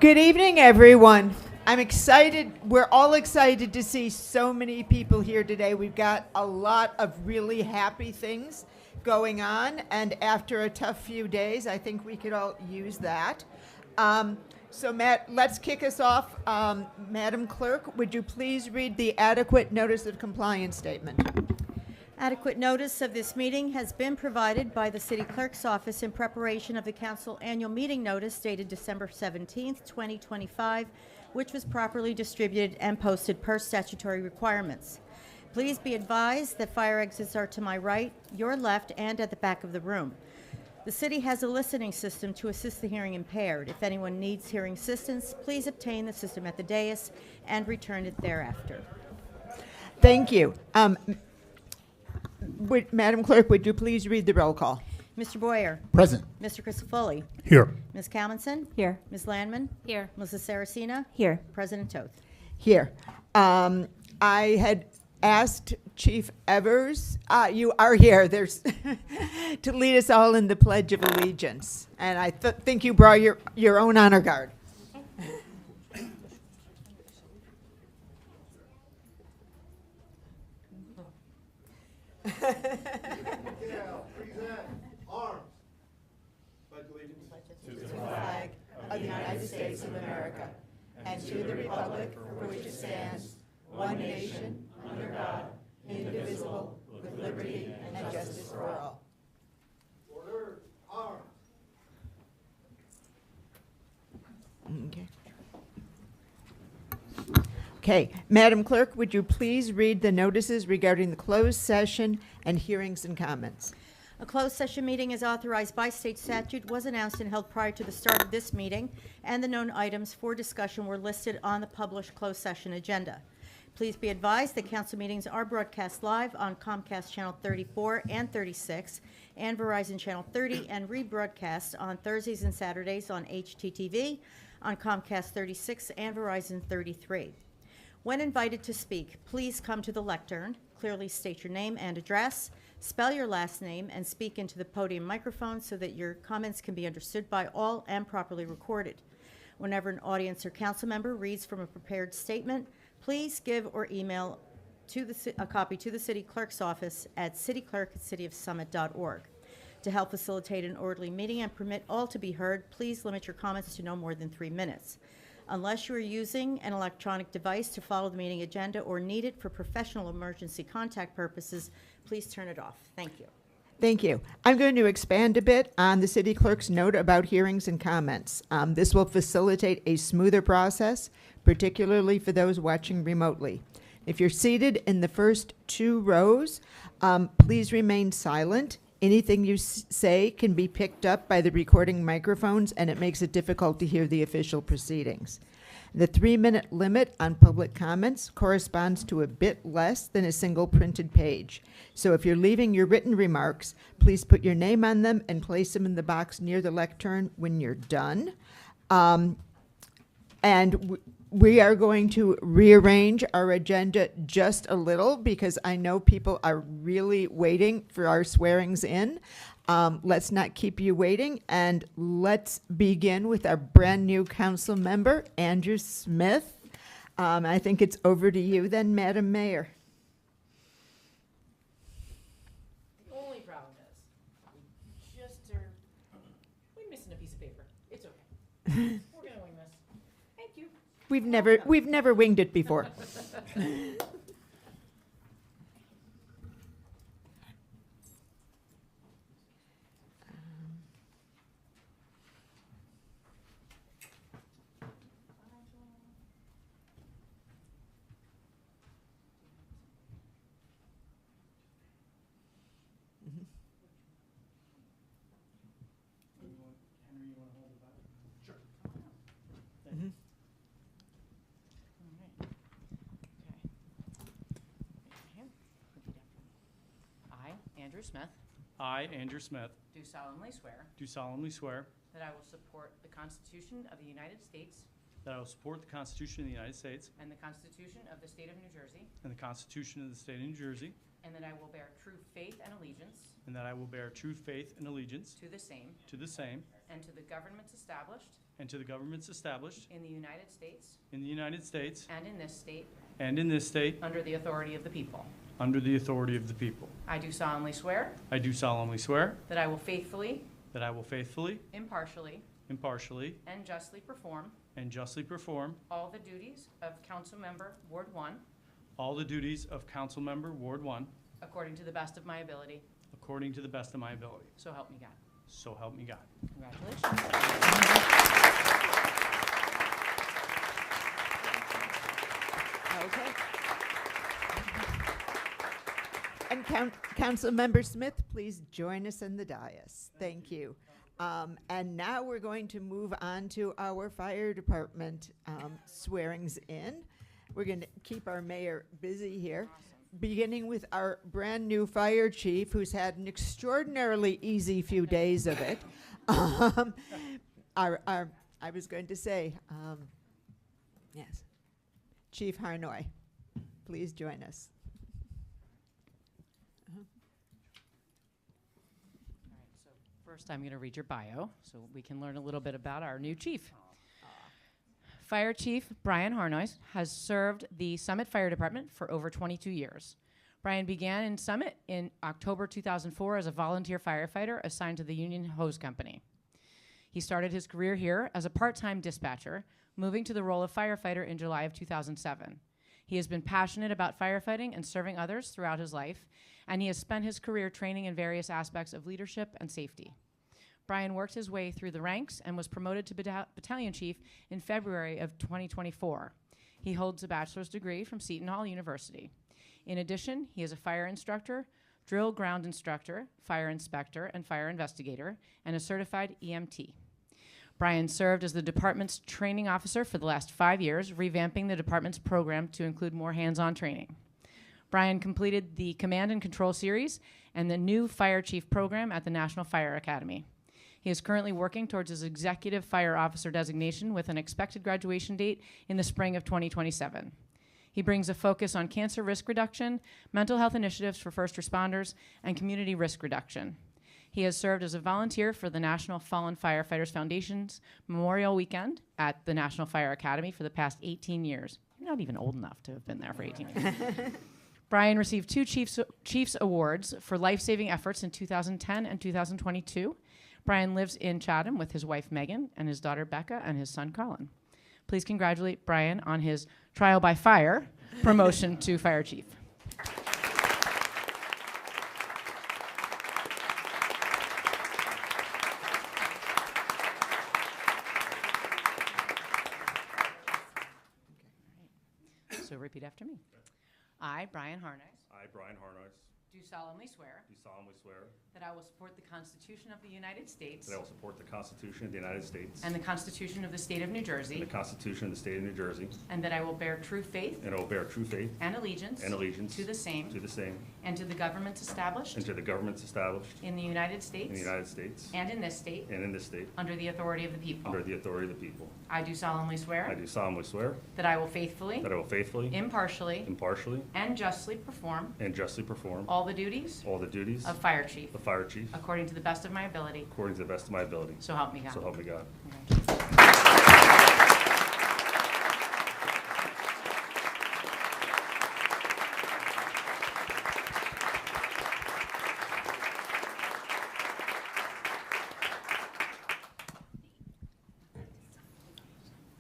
Good evening, everyone. I'm excited. We're all excited to see so many people here today. We've got a lot of really happy things going on, and after a tough few days, I think we could all use that. So, Matt, let's kick us off. Madam Clerk, would you please read the adequate notice of compliance statement? Adequate notice of this meeting has been provided by the City Clerk's Office in preparation of the Council Annual Meeting Notice dated December 17th, 2025, which was properly distributed and posted per statutory requirements. Please be advised that fire exits are to my right, your left, and at the back of the room. The city has a listening system to assist the hearing impaired. If anyone needs hearing assistance, please obtain the system at the dais and return it thereafter. Thank you. Madam Clerk, would you please read the roll call? Mr. Boyer. Present. Mr. Christofoli. Here. Ms. Calmonson. Here. Ms. Landman. Here. Mrs. Saracena. Here. President Toth. Here. I had asked Chief Evers, you are here, there's to lead us all in the Pledge of Allegiance. And I think you brought your own honor guard. Flag of the United States of America, and to the republic for which it stands, one nation, under God, indivisible, with liberty and justice for all. Order. Arms. Okay. Okay, Madam Clerk, would you please read the notices regarding the closed session and hearings and comments? A closed session meeting is authorized by state statute, was announced and held prior to the start of this meeting, and the known items for discussion were listed on the published closed session agenda. Please be advised that council meetings are broadcast live on Comcast Channel 34 and 36 and Verizon Channel 30 and rebroadcast on Thursdays and Saturdays on HTTV, on Comcast 36 and Verizon 33. When invited to speak, please come to the lectern, clearly state your name and address, spell your last name, and speak into the podium microphone so that your comments can be understood by all and properly recorded. Whenever an audience or council member reads from a prepared statement, please give or email a copy to the City Clerk's office at cityclerk@cityofsummit.org. To help facilitate an orderly meeting and permit all to be heard, please limit your comments to no more than 3 minutes. Unless you are using an electronic device to follow the meeting agenda or need it for professional emergency contact purposes, please turn it off. Thank you. Thank you. I'm going to expand a bit on the city clerk's note about hearings and comments. This will facilitate a smoother process, particularly for those watching remotely. If you're seated in the first 2 rows, please remain silent. Anything you say can be picked up by the recording microphones, and it makes it difficult to hear the official proceedings. The 3-minute limit on public comments corresponds to a bit less than a single printed page. So if you're leaving your written remarks, please put your name on them and place them in the box near the lectern when you're done. We are going to rearrange our agenda just a little because I know people are really waiting for our swearings in. Let's not keep you waiting, and let's begin with our brand new council member, Andrew Smith. I think it's over to you then, Madam Mayor. The only problem is, we're missing a piece of paper. It's okay. We're gonna wing this. Thank you. We've never winged it before. I, Andrew Smith, I, Andrew Smith, do solemnly swear do solemnly swear that I will support the Constitution of the United States that I will support the Constitution of the United States and the Constitution of the State of New Jersey, and the Constitution of the State of New Jersey, and that I will bear true faith and allegiance and that I will bear true faith and allegiance to the same to the same and to the governments established and to the governments established in the United States in the United States and in this state and in this state under the authority of the people. under the authority of the people. I do solemnly swear I do solemnly swear that I will faithfully, that I will faithfully, impartially, impartially, and justly perform and justly perform all the duties of Council Member Ward 1 all the duties of Council Member Ward 1 according to the best of my ability. according to the best of my ability. So help me God. So help me God. Congratulations. Okay. And Councilmember Smith, please join us in the dais. Thank you. And now we're going to move on to our fire department swearings in. We're going to keep our mayor busy here, beginning with our brand-new fire chief, who's had an extraordinarily easy few days of it. I was going to say, yes, Chief Harnoy, please join us. All right, so first I'm going to read your bio so we can learn a little bit about our new chief. Fire Chief Brian Harnois has served the Summit Fire Department for over 22 years. Brian began in Summit in October 2004 as a volunteer firefighter assigned to the Union Hose Company. He started his career here as a part-time dispatcher, moving to the role of firefighter in July of 2007. He has been passionate about firefighting and serving others throughout his life, and he has spent his career training in various aspects of leadership and safety. Brian worked his way through the ranks and was promoted to battalion chief in February of 2024. He holds a bachelor's degree from Seton Hall University. In addition, he is a fire instructor, drill ground instructor, fire inspector, and fire investigator, and a certified EMT. Brian served as the department's training officer for the last 5 years, revamping the department's program to include more hands-on training. Brian completed the Command and Control Series and the new Fire Chief program at the National Fire Academy. He is currently working towards his Executive Fire Officer designation with an expected graduation date in the spring of 2027. He brings a focus on cancer risk reduction, mental health initiatives for first responders, and community risk reduction. He has served as a volunteer for the National Fallen Firefighters Foundation's Memorial Weekend at the National Fire Academy for the past 18 years. You're not even old enough to have been there for 18 years. Brian received 2 Chiefs Awards for life-saving efforts in 2010 and 2022. Brian lives in Chatham with his wife Megan and his daughter Becca and his son Colin. Please congratulate Brian on his trial by fire promotion to fire chief. So repeat after me. I, Brian Harnice, I, Brian Harnois, do solemnly swear do solemnly swear that I will support the Constitution of the United States that I will support the Constitution of the United States and the Constitution of the State of New and Jersey, the Constitution of the State of New Jersey, and that I will bear true faith and I will bear true faith and allegiance and allegiance to the same to the same and to the governments established and to the governments established in the United in States the United States and in this state and in this state under the authority of the people. under the authority of the people. I do solemnly I swear do solemnly swear that I will faithfully, that I will faithfully, impartially, impartially, and justly perform and justly perform all the duties all the duties of fire chief of fire chief according to the best of my ability. according to the best of my ability. So help me God. So help me God. Congratulations.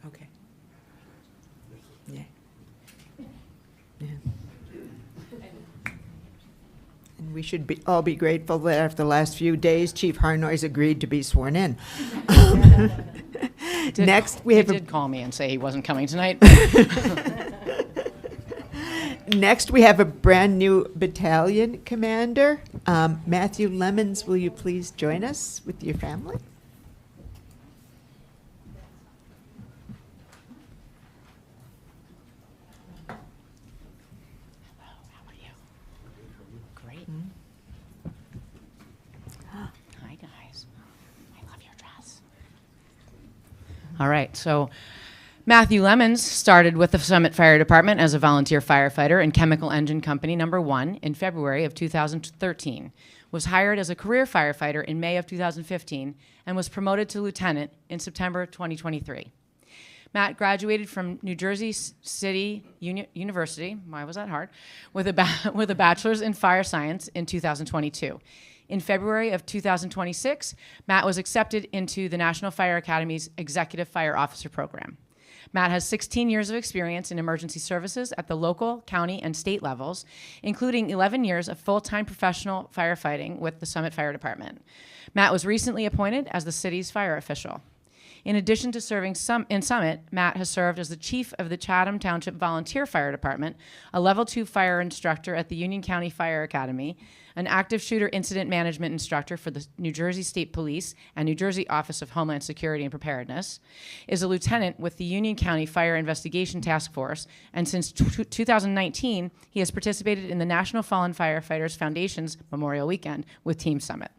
Okay. Yeah. Yeah. And we should all be grateful that after the last few days, Chief Harnois agreed to be sworn in. Next, we have He did call me and say he wasn't coming tonight. Next, we have a brand-new battalion commander. Matthew Lemons, will you please join us with your family? Hello, how are you? Great. Hi, guys. I love your dress. All right, so Matthew Lemons started with the Summit Fire Department as a volunteer firefighter in Chemical Engine Company Number 1 in February of 2013, was hired as a career firefighter in May of 2015, and was promoted to lieutenant in September 2023. Matt graduated from New Jersey City University, why was that hard, with a bachelor's in fire science in 2022. In February of 2026, Matt was accepted into the National Fire Academy's Executive Fire Officer Program. Matt has 16 years of experience in emergency services at the local, county, and state levels, including 11 years of full-time professional firefighting with the Summit Fire Department. Matt was recently appointed as the city's fire official. In addition to serving in Summit, Matt has served as the chief of the Chatham Township Volunteer Fire Department, a Level 2 fire instructor at the Union County Fire Academy, an active shooter incident management instructor for the New Jersey State Police and New Jersey Office of Homeland Security and Preparedness, is a lieutenant with the Union County Fire Investigation Task Force, and since 2019, he has participated in the National Fallen Firefighters Foundation's Memorial Weekend with Team Summit.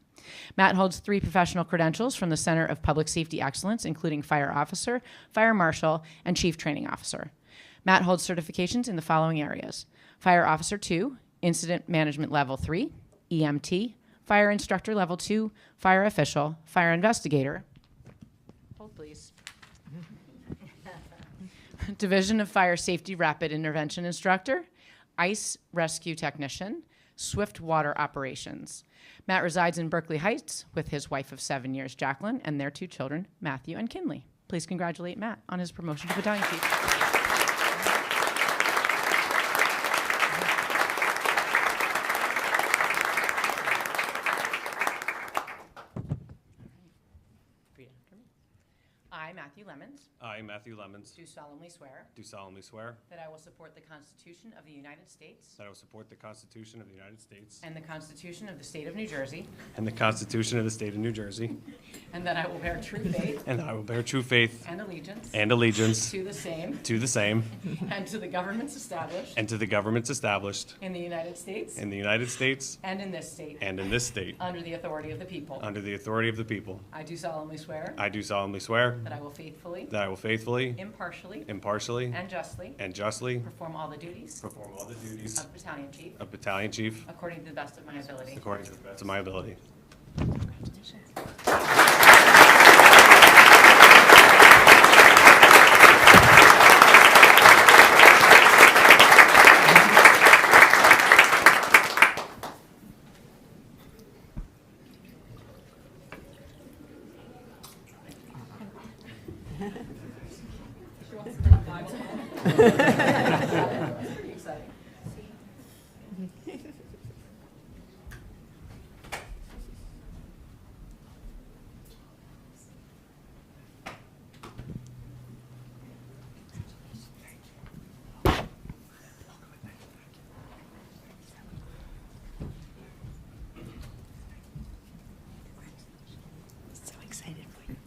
Matt holds 3 professional credentials from the Center of Public Safety Excellence, including Fire Officer, Fire Marshal, and Chief Training Officer. Matt holds certifications in the following areas: Fire Officer 2, Incident Management Level 3, EMT, Fire Instructor Level 2, Fire Official, Fire Investigator, hold please, Division of Fire Safety Rapid Intervention Instructor, Ice Rescue Technician, Swift Water Operations. Matt resides in Berkeley Heights with his wife of 7 years, Jacqueline, and their 2 children, Matthew and Kinley. Please congratulate Matt on his promotion to battalion chief. I, Matthew Lemons, I, Matthew Lemons, do solemnly swear do solemnly swear that I will support the Constitution of the United States that I will support the Constitution of the United States and the Constitution of the State of New Jersey, and the Constitution of the State of New Jersey, and that I will bear true faith and that I will bear true faith and allegiance and allegiance to the same to the same and to the governments established and to the governments established in the United States in the United States and in this state and in this state under the authority of the people. under the authority of the people. I do solemnly swear I do solemnly swear that I will faithfully, that I will faithfully, impartially, impartially, and justly and justly perform all the duties perform all the duties of battalion chief of battalion chief according to the best of my ability. according to the best of my ability. Pretty exciting. So excited for you.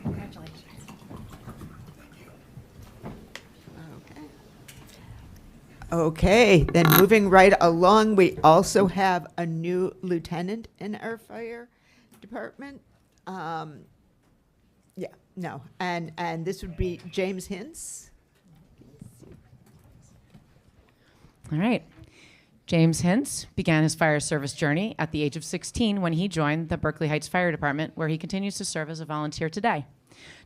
Congratulations. Okay, then moving right along, we also have a new lieutenant in our fire department. Yeah, no, and this would be James Hintz. All right. James Hintz began his fire service journey at the age of 16 when he joined the Berkeley Heights Fire Department, where he continues to serve as a volunteer today.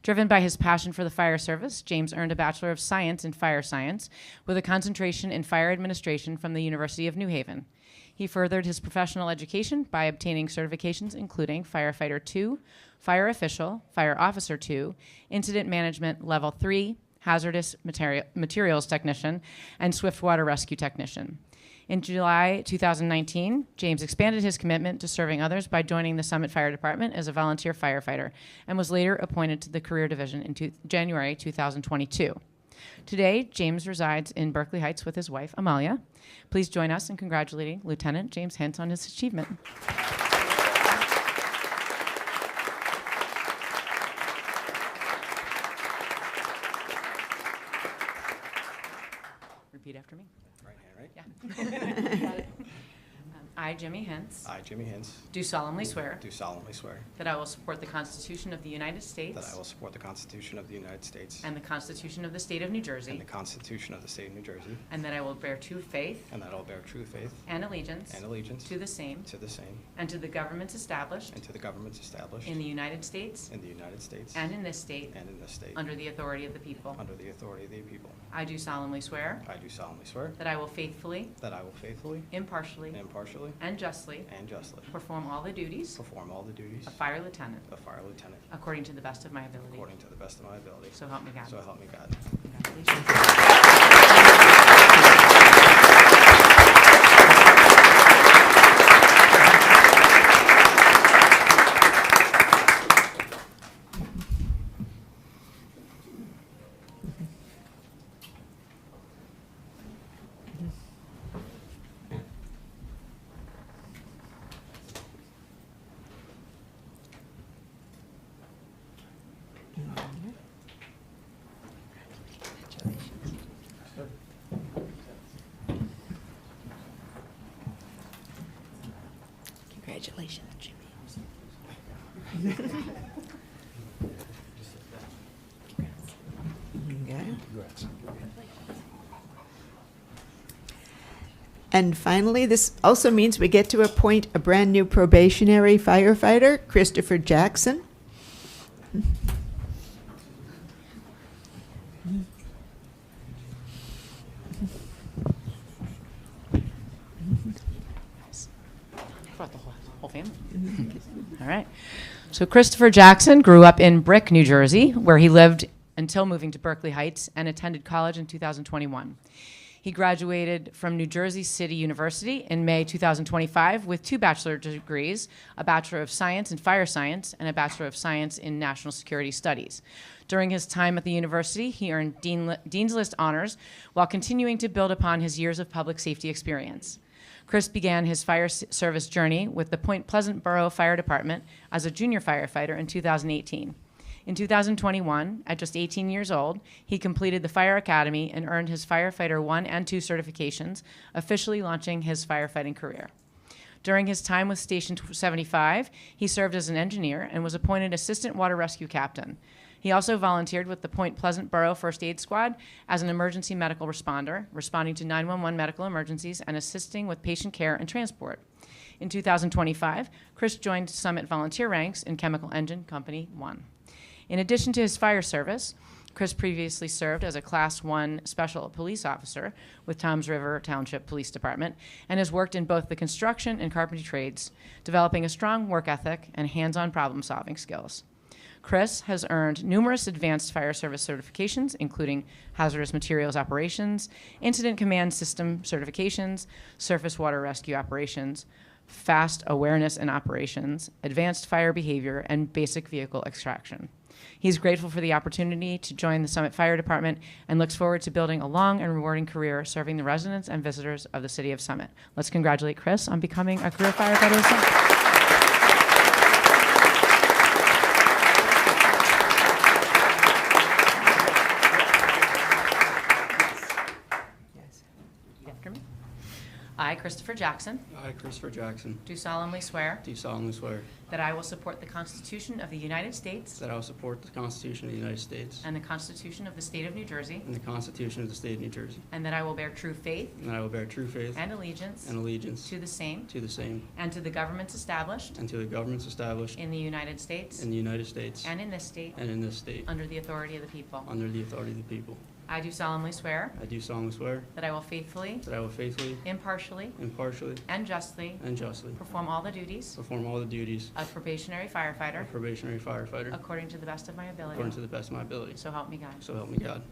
Driven by his passion for the fire service, James earned a Bachelor of Science in Fire Science with a concentration in fire administration from the University of New Haven. He furthered his professional education by obtaining certifications including Firefighter 2, Fire Official, Fire Officer 2, Incident Management Level 3, Hazardous Materials Technician, and Swift Water Rescue Technician. In July 2019, James expanded his commitment to serving others by joining the Summit Fire Department as a volunteer firefighter and was later appointed to the Career Division in January 2022. Today, James resides in Berkeley Heights with his wife, Amalia. Please join us in congratulating Lieutenant James Hintz on his achievement. Repeat after me. Right hand, right? Yeah. Got it. I, Jimmy Hintz, I, Jimmy Hintz, do solemnly swear do solemnly swear that I will support the Constitution of the United that States I will support the Constitution of the United States and the Constitution of the State of New and Jersey, the Constitution of the State of New Jersey, and that I will bear true faith and that I will bear true faith and allegiance and allegiance to the same to the same and to the governments established and to the governments established in the United States in the United States and in this state and in this state under the authority of the people. under the authority of the people. I do solemnly swear I do solemnly swear that I will faithfully, that I will faithfully, impartially, impartially, and justly and justly perform all the duties perform all the duties of fire lieutenant of fire lieutenant according to the best of my ability. according to the best of my ability. So help me God. So help me God. Congratulations. Congratulations, Jimmy. Okay. And finally, this also means we get to appoint a brand-new probationary firefighter, Christopher Jackson. Brought the whole family. All right. So Christopher Jackson grew up in Brick, New Jersey, where he lived until moving to Berkeley Heights and attended college in 2021. He graduated from New Jersey City University in May 2025 with 2 bachelor degrees, a Bachelor of Science in Fire Science and a Bachelor of Science in National Security Studies. During his time at the university, he earned Dean's List honors while continuing to build upon his years of public safety experience. Chris began his fire service journey with the Point Pleasant Borough Fire Department as a junior firefighter in 2018. In 2021, at just 18 years old, he completed the Fire Academy and earned his Firefighter 1 and 2 certifications, officially launching his firefighting career. During his time with Station 75, he served as an engineer and was appointed Assistant Water Rescue Captain. He also volunteered with the Point Pleasant Borough First Aid Squad as an emergency medical responder, responding to 911 medical emergencies and assisting with patient care and transport. In 2025, Chris joined Summit volunteer ranks in Chemical Engine Company 1. In addition to his fire service, Chris previously served as a Class 1 Special Police Officer with Toms River Township Police Department and has worked in both the construction and carpentry trades, developing a strong work ethic and hands-on problem-solving skills. Chris has earned numerous advanced fire service certifications, including hazardous materials operations, incident command system certifications, surface water rescue operations, fast awareness and operations, advanced fire behavior, and basic vehicle extraction. He's grateful for the opportunity to join the Summit Fire Department and looks forward to building a long and rewarding career serving the residents and visitors of the city of Summit. Let's congratulate Chris on becoming a career firefighter of Summit. Yes. Repeat after me. I, Christopher Jackson, I, Christopher Jackson, do solemnly swear do solemnly swear that I will support the Constitution of the United States that I will support the Constitution of the United States and the Constitution of the State of New Jersey, and the Constitution of the State of New Jersey, and that I will bear true faith and that I will bear true faith and allegiance and allegiance to the same to the same and to the governments established and to the governments established in the United States in the United States and in this state and in this state under the authority of the people. under the authority of the people. I do solemnly swear I do solemnly swear that I will faithfully, that I will faithfully, impartially, impartially, and justly and justly perform all the duties perform all the duties of probationary firefighter of probationary firefighter according to the best of my ability. according to the best of my ability. So help me God. So help me God.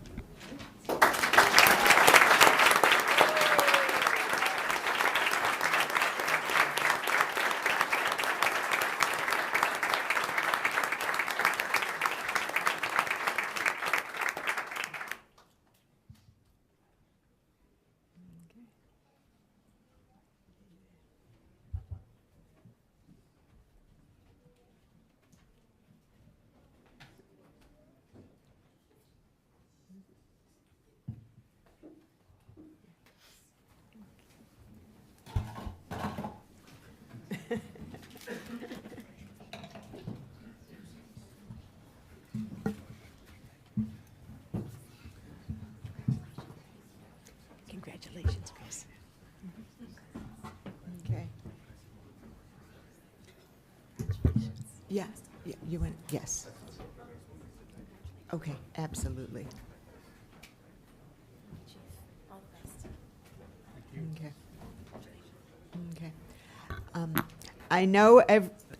Yes, you went, yes. Okay, absolutely. Okay. Okay. I know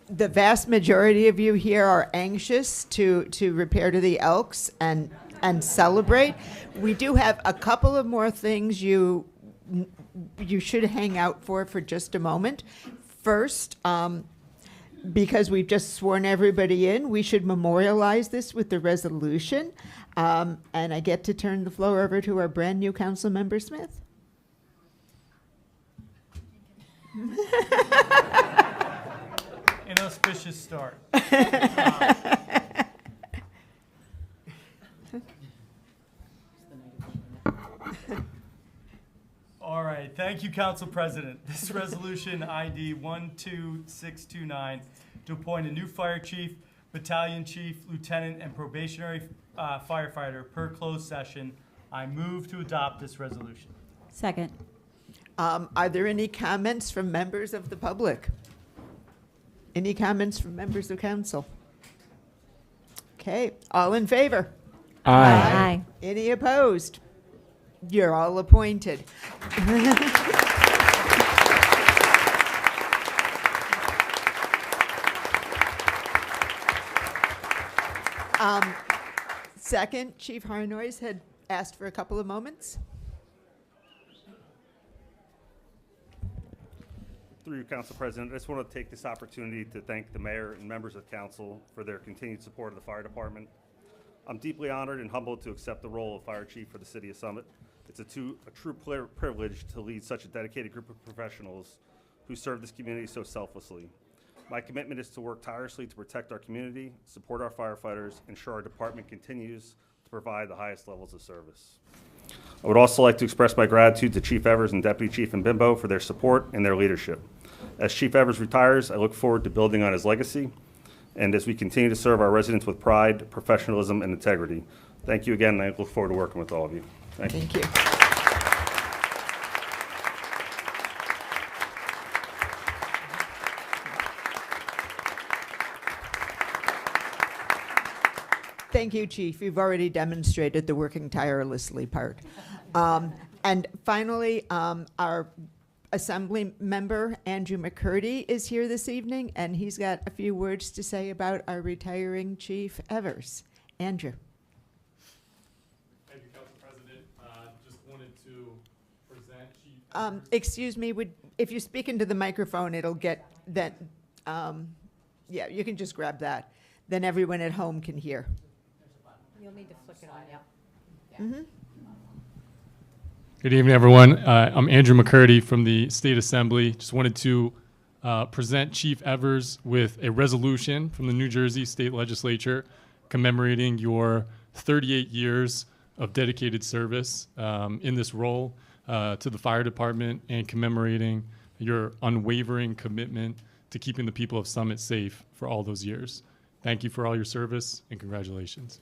the vast majority of you here are anxious to repair to the Elks and celebrate. We do have a couple of more things you should hang out for just a moment. First, because we've just sworn everybody in, we should memorialize this with the resolution. And I get to turn the floor over to our brand-new council member, Smith. Inauspicious start. All right, thank you, Council President. This resolution ID 12629 to appoint a new fire chief, battalion chief, lieutenant, and probationary firefighter per closed session. I move to adopt this resolution. Second. Are there any comments from members of the public? Any comments from members of council? Okay, all in favor? Aye. Any opposed? You're all appointed. Second, Chief Harnois had asked for a couple of moments. Through you, Council President, I just want to take this opportunity to thank the mayor and members of council for their continued support of the fire department. I'm deeply honored and humbled to accept the role of fire chief for the city of Summit. It's a true privilege to lead such a dedicated group of professionals who serve this community so selflessly. My commitment is to work tirelessly to protect our community, support our firefighters, ensure our department continues to provide the highest levels of service. I would also like to express my gratitude to Chief Evers and Deputy Chief Mbimbo for their support and their leadership. As Chief Evers retires, I look forward to building on his legacy, and as we continue to serve our residents with pride, professionalism, and integrity. Thank you again, and I look forward to working with all of you. Thank you. Thank you. Thank you, Chief. You've already demonstrated the working tirelessly part. And finally, our Assembly member, Andrew McCurdy, is here this evening, and he's got a few words to say about our retiring Chief Evers. Andrew. Thank you, Council President. Just wanted to present Chief. Excuse me, if you speak into the microphone, it'll get that, yeah, you can just grab that. Then everyone at home can hear. You'll need to flick it on, yeah. Mm-hmm. Good evening, everyone. I'm Andrew McCurdy from the State Assembly. Just wanted to present Chief Evers with a resolution from the New Jersey State Legislature commemorating your 38 years of dedicated service in this role to the fire department and commemorating your unwavering commitment to keeping the people of Summit safe for all those years. Thank you for all your service and congratulations.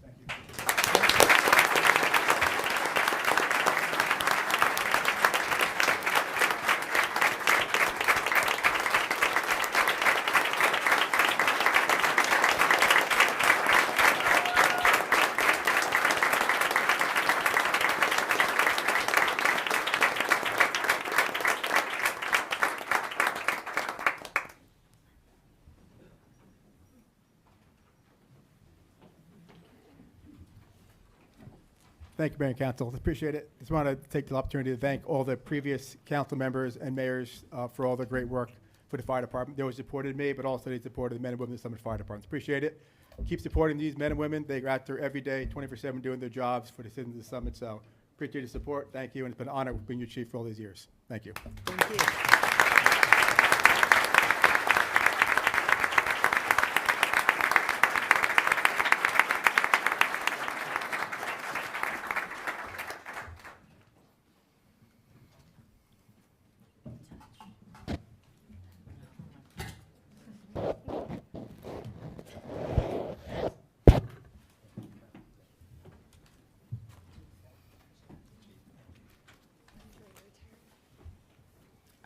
Thank you, Mayor and Council. Appreciate it. Just want to take the opportunity to thank all the previous council members and mayors for all their great work for the fire department. They always supported me, but also they supported the men and women of the Summit Fire Department. Appreciate it. Keep supporting these men and women. They are out there every day, 24/7, doing their jobs for the citizens of the Summit. So appreciate the support. Thank you, and it's been an honor being your chief for all these years. Thank you. Thank you.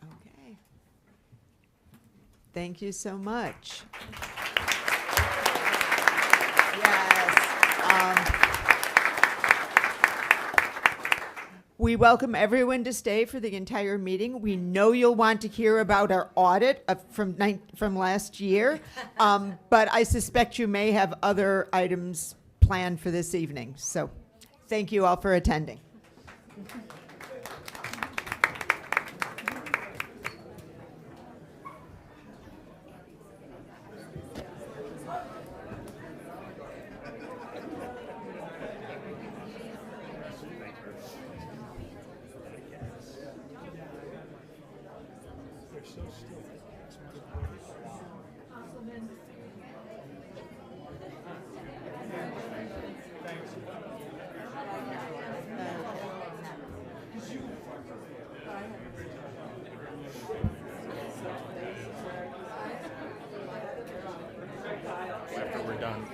Okay. Thank you so much. We welcome everyone to stay for the entire meeting. We know you'll want to hear about our audit from last year, but I suspect you may have other items planned for this evening. So thank you all for attending. After we're done.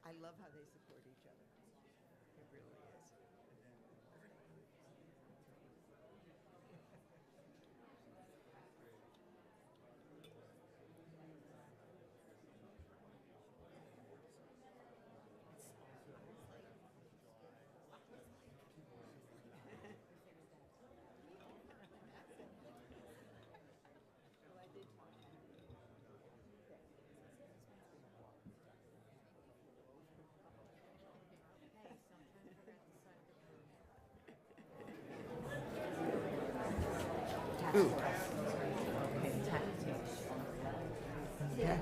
I love how they support each other. It really is. Ooh. Yeah.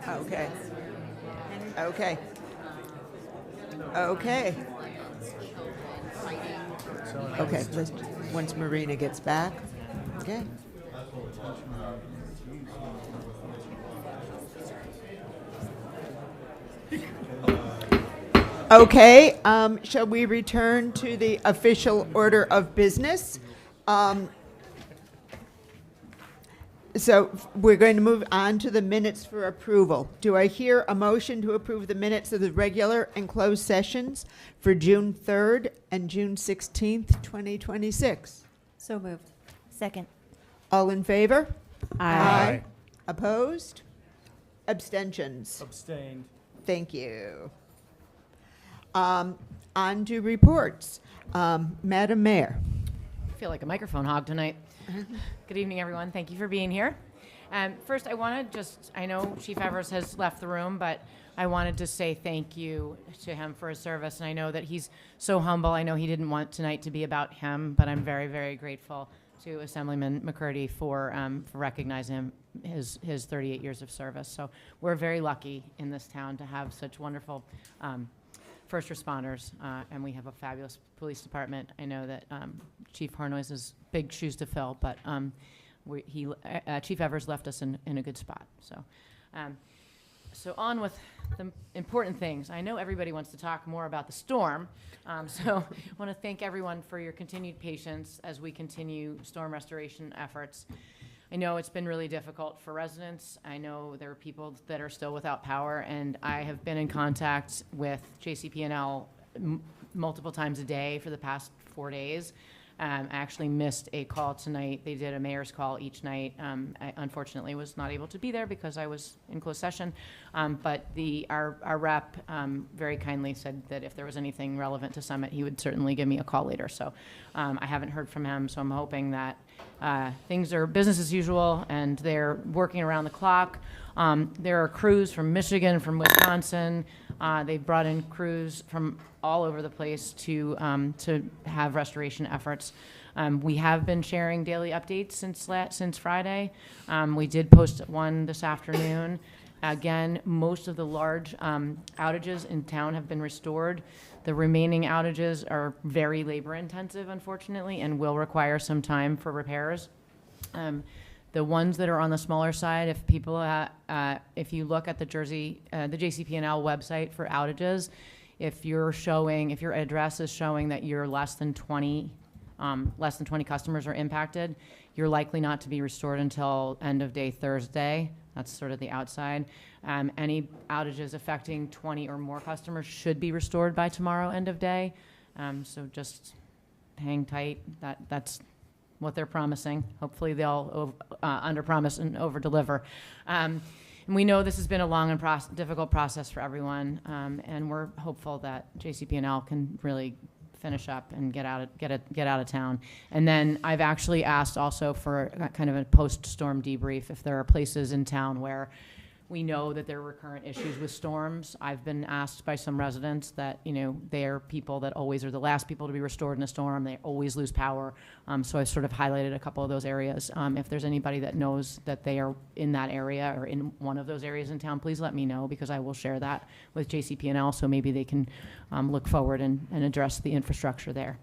Okay. Okay. Okay. Okay, once Marina gets back. Okay. Okay, shall we return to the official order of business? So we're going to move on to the minutes for approval. Do I hear a motion to approve the minutes of the regular and closed sessions for June 3rd and June 16th, 2026? So moved. Second. All in favor? Aye. Opposed? Abstentions? Abstained. Thank you. On to reports. Madam Mayor. I feel like a microphone hog tonight. Good evening, everyone. Thank you for being here. First, I know Chief Evers has left the room, but I wanted to say thank you to him for his service. And I know that he's so humble. I know he didn't want tonight to be about him, but I'm very, very grateful to Assemblyman McCurdy for recognizing his 38 years of service. So we're very lucky in this town to have such wonderful first responders, and we have a fabulous police department. I know that Chief Harnois is big shoes to fill, but Chief Evers left us in a good spot. So on with the important things. I know everybody wants to talk more about the storm, so I want to thank everyone for your continued patience as we continue storm restoration efforts. I know it's been really difficult for residents. I know there are people that are still without power, and I have been in contact with JCP&L multiple times a day for the past 4 days. I actually missed a call tonight. They did a mayor's call each night. I unfortunately was not able to be there because I was in closed session. But our rep very kindly said that if there was anything relevant to Summit, he would certainly give me a call later. So I haven't heard from him, so I'm hoping that things are business as usual and they're working around the clock. There are crews from Michigan, from Wisconsin. They've brought in crews from all over the place to have restoration efforts. We have been sharing daily updates since Friday. We did post one this afternoon. Again, most of the large outages in town have been restored. The remaining outages are very labor intensive, unfortunately, and will require some time for repairs. The ones that are on the smaller side, if people, if you look at the JCP&L website for outages, if your address is showing that you're less than 20 customers are impacted, you're likely not to be restored until end of day Thursday. That's sort of the outside. Any outages affecting 20 or more customers should be restored by tomorrow, end of day. So just hang tight. That's what they're promising. Hopefully they'll under-promise and over-deliver. And we know this has been a long and difficult process for everyone, and we're hopeful that JCP&L can really finish up and get out of town. And then I've actually asked also for kind of a post-storm debrief if there are places in town where we know that there are recurrent issues with storms. I've been asked by some residents that, they're people that always are the last people to be restored in a storm. They always lose power. So I've sort of highlighted a couple of those areas. If there's anybody that knows that they are in that area or in one of those areas in town, please let me know, because I will share that with JCP&L so maybe they can look forward and address the infrastructure there.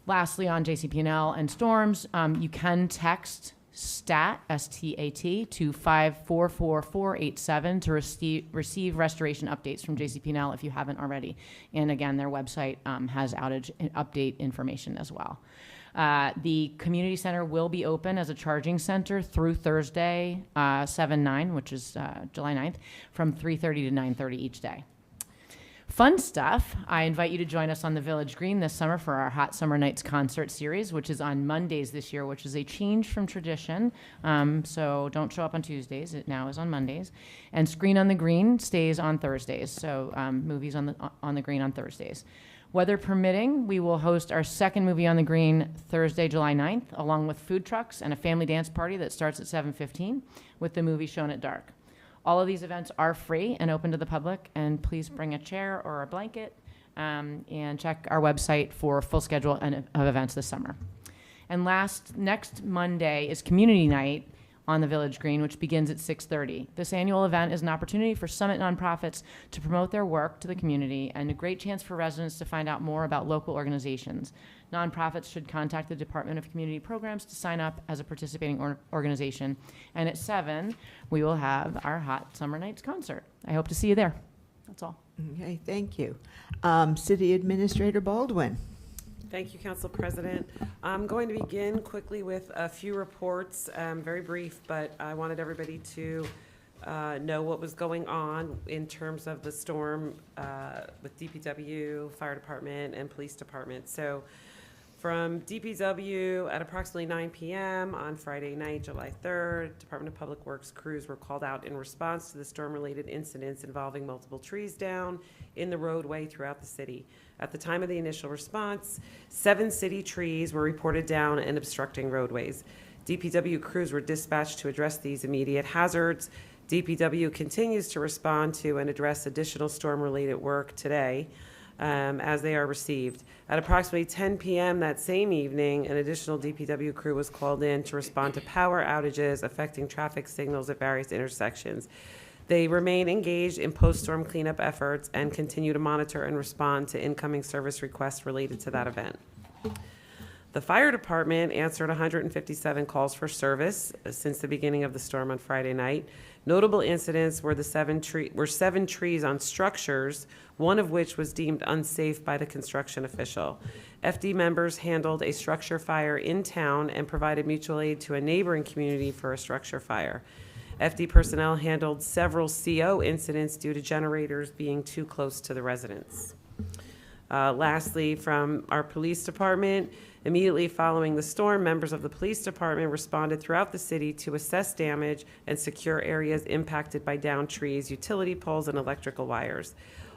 Lastly, on JCP&L and storms, you can text STAT, S-T-A-T, to 544487 to receive restoration updates from JCP&L if you haven't already. And again, their website has outage update information as well. The community center will be open as a charging center through Thursday, 7/9, which is July 9th, from 3:30 to 9:30 each day. Fun stuff. I invite you to join us on the Village Green this summer for our Hot Summer Nights concert series, which is on Mondays this year, which is a change from tradition. So don't show up on Tuesdays. It now is on Mondays. And Screen on the Green stays on Thursdays. So movies on the green on Thursdays. Weather permitting, we will host our second movie on the green Thursday, July 9th, along with food trucks and a family dance party that starts at 7:15 with the movie shown at dark. All of these events are free and open to the public, and please bring a chair or a blanket and check our website for a full schedule of events this summer. And next Monday is Community Night on the Village Green, which begins at 6:30. This annual event is an opportunity for Summit nonprofits to promote their work to the community and a great chance for residents to find out more about local organizations. Nonprofits should contact the Department of Community Programs to sign up as a participating organization. And at 7, we will have our Hot Summer Nights concert. I hope to see you there. That's all. Okay, thank you. City Administrator Baldwin. Thank you, Council President. I'm going to begin quickly with a few reports, very brief, but I wanted everybody to know what was going on in terms of the storm with DPW, Fire Department, and Police Department. So from DPW at approximately 9 p.m. on Friday night, July 3rd, Department of Public Works crews were called out in response to the storm-related incidents involving multiple trees down in the roadway throughout the city. At the time of the initial response, 7 city trees were reported down and obstructing roadways. DPW crews were dispatched to address these immediate hazards. DPW continues to respond to and address additional storm-related work today as they are received. At approximately 10 p.m. that same evening, an additional DPW crew was called in to respond to power outages affecting traffic signals at various intersections. They remain engaged in post-storm cleanup efforts and continue to monitor and respond to incoming service requests related to that event. The fire department answered 157 calls for service since the beginning of the storm on Friday night. Notable incidents were seven trees on structures, one of which was deemed unsafe by the construction official. FD members handled a structure fire in town and provided mutual aid to a neighboring community for a structure fire. FD personnel handled several CO incidents due to generators being too close to the residents. Lastly, from our police department, immediately following the storm, members of the police department responded throughout the city to assess damage and secure areas impacted by downed trees, utility poles, and electrical wires.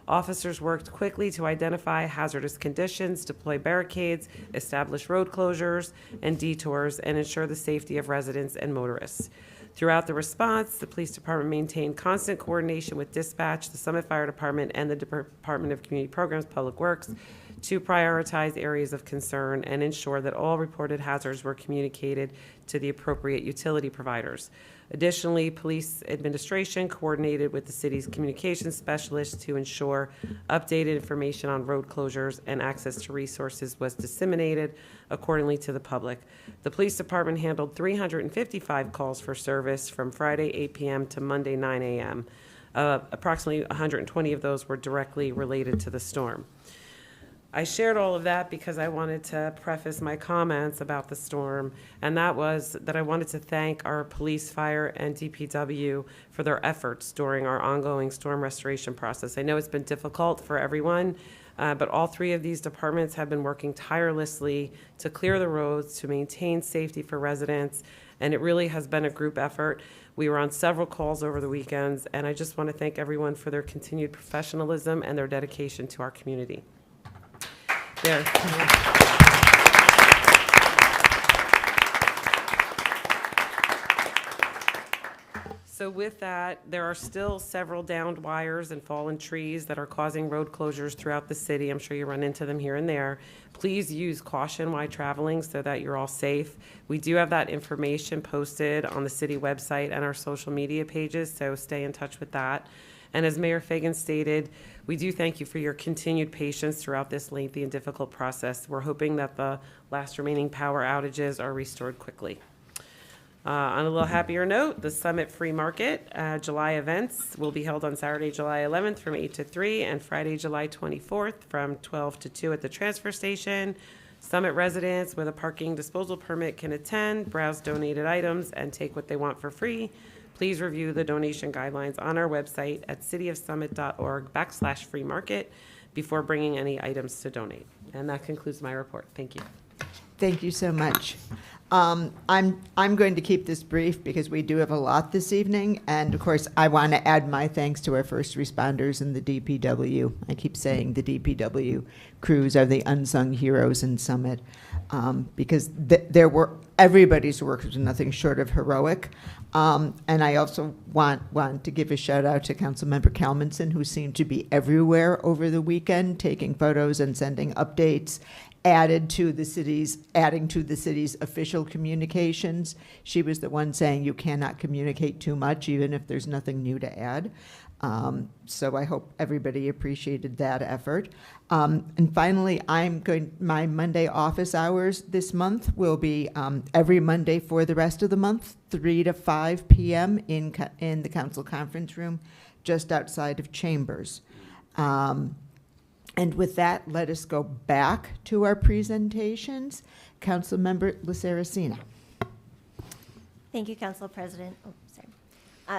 Officers worked quickly to identify hazardous conditions, deploy barricades, establish road closures and detours, and ensure the safety of residents and motorists. Throughout the response, the police department maintained constant coordination with dispatch, the Summit Fire Department, and the Department of Community Programs, Public Works, to prioritize areas of concern and ensure that all reported hazards were communicated to the appropriate utility providers. Additionally, police administration coordinated with the city's communications specialists to ensure updated information on road closures and access to resources was disseminated accordingly to the public. The police department handled 355 calls for service from Friday 8 p.m. to Monday 9 a.m. Approximately 120 of those were directly related to the storm. I shared all of that because I wanted to preface my comments about the storm, and that was that I wanted to thank our police, fire, and DPW for their efforts during our ongoing storm restoration process. I know it's been difficult for everyone, but all three of these departments have been working tirelessly to clear the roads, to maintain safety for residents, and it really has been a group effort. We were on several calls over the weekends, and I just want to thank everyone for their continued professionalism and their dedication to our community. There. So with that, there are still several downed wires and fallen trees that are causing road closures throughout the city. I'm sure you run into them here and there. Please use caution while traveling so that you're all safe. We do have that information posted on the city website and our social media pages, so stay in touch with that. And as Mayor Fagan stated, we do thank you for your continued patience throughout this lengthy and difficult process. We're hoping that the last remaining power outages are restored quickly. On a little happier note, the Summit Free Market July events will be held on Saturday, July 11th from 8 to 3 and Friday, July 24th from 12 to 2 at the transfer station. Summit residents with a parking disposal permit can attend, browse donated items, and take what they want for free. Please review the donation guidelines on our website at cityofsummit.org/free market before bringing any items to donate. And that concludes my report. Thank you. Thank you so much. I'm going to keep this brief because we do have a lot this evening. And of course, I want to add my thanks to our first responders and the DPW. I keep saying the DPW crews are the unsung heroes in Summit because everybody's work was nothing short of heroic. And I also want to give a shout out to Councilmember Kalmanson, who seemed to be everywhere over the weekend, taking photos and sending updates, adding to the city's official communications. She was the one saying you cannot communicate too much, even if there's nothing new to add. So I hope everybody appreciated that effort. And finally, my Monday office hours this month will be every Monday for the rest of the month, 3 to 5 p.m. in the council conference room, just outside of Chambers. And with that, let us go back to our presentations. Councilmember Laceracina. Thank you, Council President. Oh, sorry.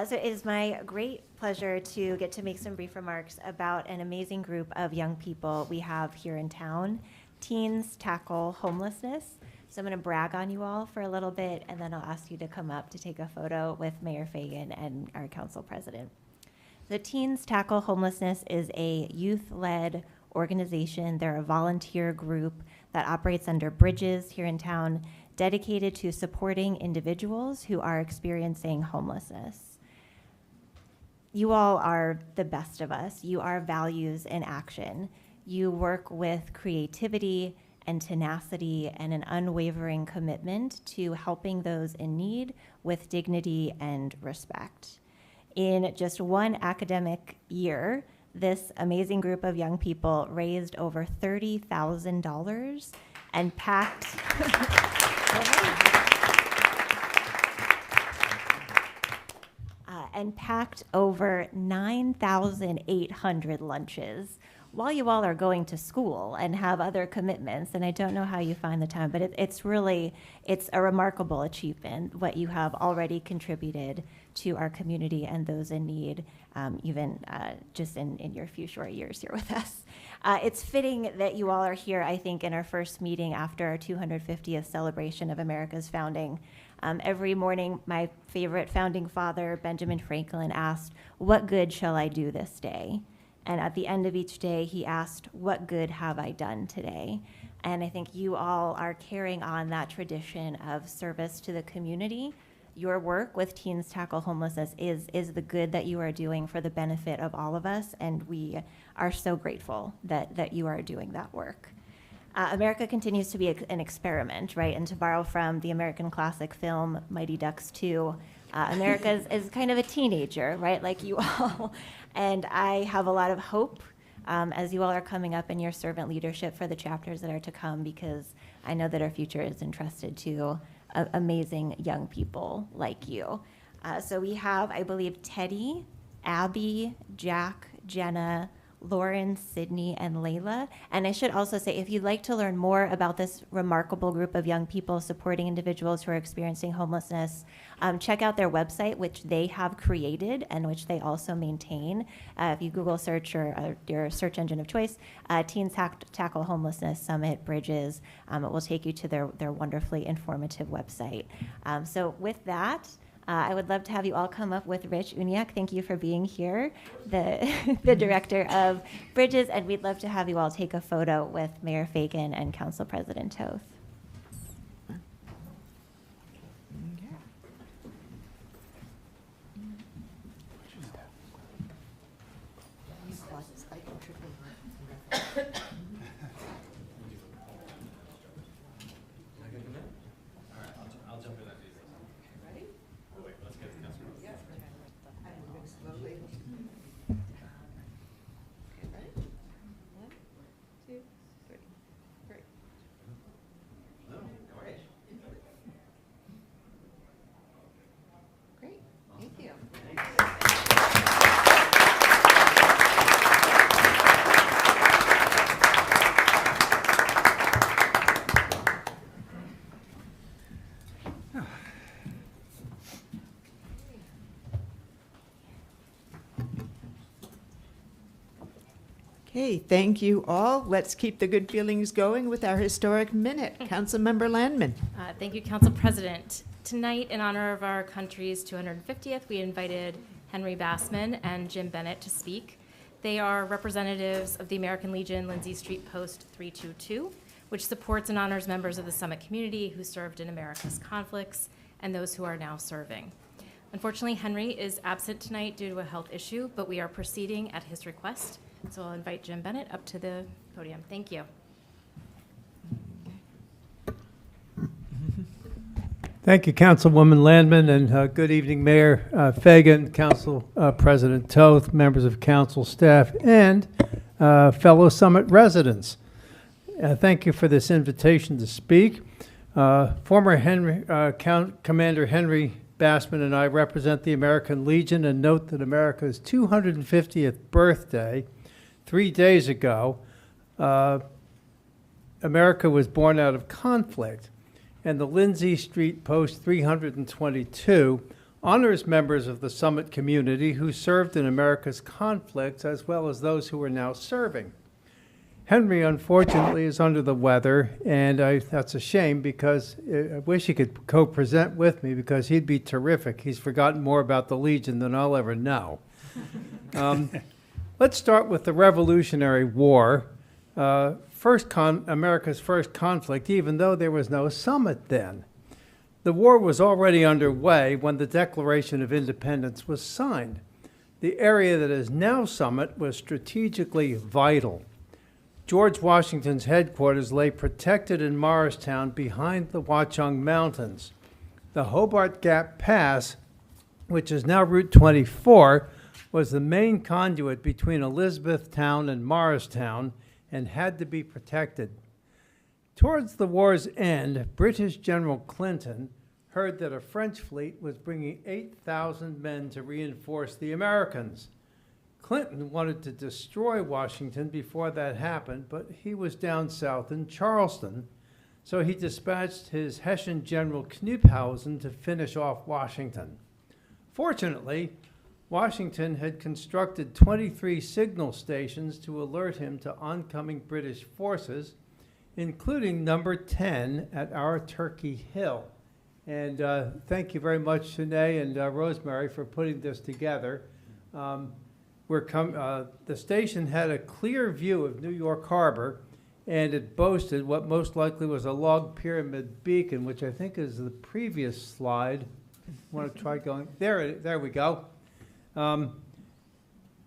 So it is my great pleasure to get to make some brief remarks about an amazing group of young people we have here in town. Teens Tackle Homelessness. So I'm going to brag on you all for a little bit, and then I'll ask you to come up to take a photo with Mayor Fagan and our Council President. The Teens Tackle Homelessness is a youth-led organization. They're a volunteer group that operates under Bridges here in town, dedicated to supporting individuals who are experiencing homelessness. You all are the best of us. You are values in action. You work with creativity and tenacity and an unwavering commitment to helping those in need with dignity and respect. In just one academic year, this amazing group of young people raised over $30,000 and packed over 9,800 lunches while you all are going to school and have other commitments. And I don't know how you find the time, but it's a remarkable achievement, what you have already contributed to our community and those in need, even just in your few short years here with us. It's fitting that you all are here, I think, in our first meeting after our 250th celebration of America's founding. Every morning, my favorite founding father, Benjamin Franklin, asked, "What good shall I do this day?" And at the end of each day, he asked, "What good have I done today?" And I think you all are carrying on that tradition of service to the community. Your work with Teens Tackle Homelessness is the good that you are doing for the benefit of all of us, and we are so grateful that you are doing that work. America continues to be an experiment, right? And to borrow from the American classic film, Mighty Ducks 2, America is kind of a teenager, right? Like you all. And I have a lot of hope as you all are coming up in your servant leadership for the chapters that are to come, because I know that our future is entrusted to amazing young people like you. So we have, I believe, Teddy, Abby, Jack, Jenna, Lauren, Sydney, and Layla. And I should also say, if you'd like to learn more about this remarkable group of young people supporting individuals who are experiencing homelessness, check out their website, which they have created and which they also maintain. If you Google search or your search engine of choice, Teens Tackle Homelessness Summit Bridges, it will take you to their wonderfully informative website. So with that, I would love to have you all come up with Rich Uniak. Thank you for being here, the director of Bridges, and we'd love to have you all take a photo with Mayor Fagan and Council President Toth. Okay, thank you all. Let's keep the good feelings going with our historic minute. Councilmember Landman. Thank you, Council President. Tonight, in honor of our country's 250th, we invited Henry Bassman and Jim Bennett to speak. They are representatives of the American Legion Lindsay Street Post 322, which supports and honors members of the Summit community who served in America's conflicts and those who are now serving. Unfortunately, Henry is absent tonight due to a health issue, but we are proceeding at his request. So I'll invite Jim Bennett up to the podium. Thank you. Thank you, Councilwoman Landman, and good evening, Mayor Fagan, Council President Toth, members of council staff, and fellow Summit residents. Thank you for this invitation to speak. Former Commander Henry Bassman and I represent the American Legion and note that America's 250th birthday, 3 days ago, America was born out of conflict, and the Lindsay Street Post 322 honors members of the Summit community who served in America's conflicts, as well as those who are now serving. Henry, unfortunately, is under the weather, and that's a shame, because I wish he could co-present with me, because he'd be terrific. He's forgotten more about the Legion than I'll ever know. Let's start with the Revolutionary War, America's first conflict, even though there was no summit then. The war was already underway when the Declaration of Independence was signed. The area that is now Summit was strategically vital. George Washington's headquarters lay protected in Morristown behind the Watchung Mountains. The Hobart Gap Pass which is now Route 24, was the main conduit between Elizabethtown and Morristown and had to be protected. Towards the war's end, British General Clinton heard that a French fleet was bringing 8,000 men to reinforce the Americans. Clinton wanted to destroy Washington before that happened, but he was down south in Charleston, so he dispatched his Hessian General Knyphausen to finish off Washington. Fortunately, Washington had constructed 23 signal stations to alert him to oncoming British forces, including number 10 at our Turkey Hill. And thank you very much, Sinead and Rosemary, for putting this together. The station had a clear view of New York Harbor, and it boasted what most likely was a log pyramid beacon, which I think is the previous slide. Want to try going? There we go.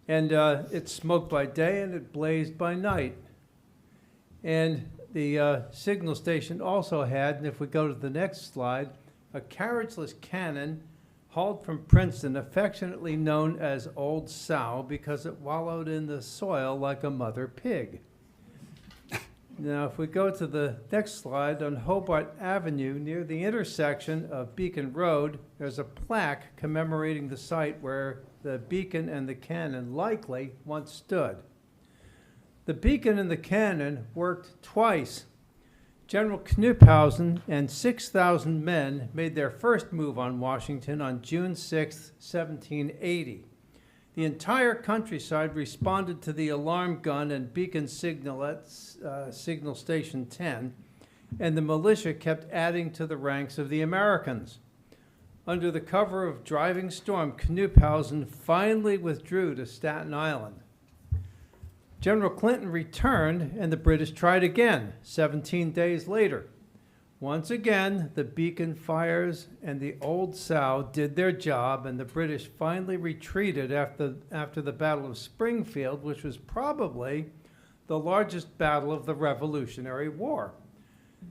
It smoked by day and it blazed by night. And the signal station also had, and if we go to the next slide, a carriageless cannon hauled from Princeton, affectionately known as Old Sow because it wallowed in the soil like a mother pig. Now, if we go to the next slide, on Hobart Avenue, near the intersection of Beacon Road, there's a plaque commemorating the site where the beacon and the cannon likely once stood. The beacon and the cannon worked twice. General Knyphausen and 6,000 men made their first move on Washington on June 6, 1780. The entire countryside responded to the alarm gun and beacon signal at Signal Station 10, and the militia kept adding to the ranks of the Americans. Under the cover of driving storm, Knyphausen finally withdrew to Staten Island. General Clinton returned, and the British tried again 17 days later. Once again, the beacon fires and the Old Sow did their job, and the British finally retreated after the Battle of Springfield, which was probably the largest battle of the Revolutionary War.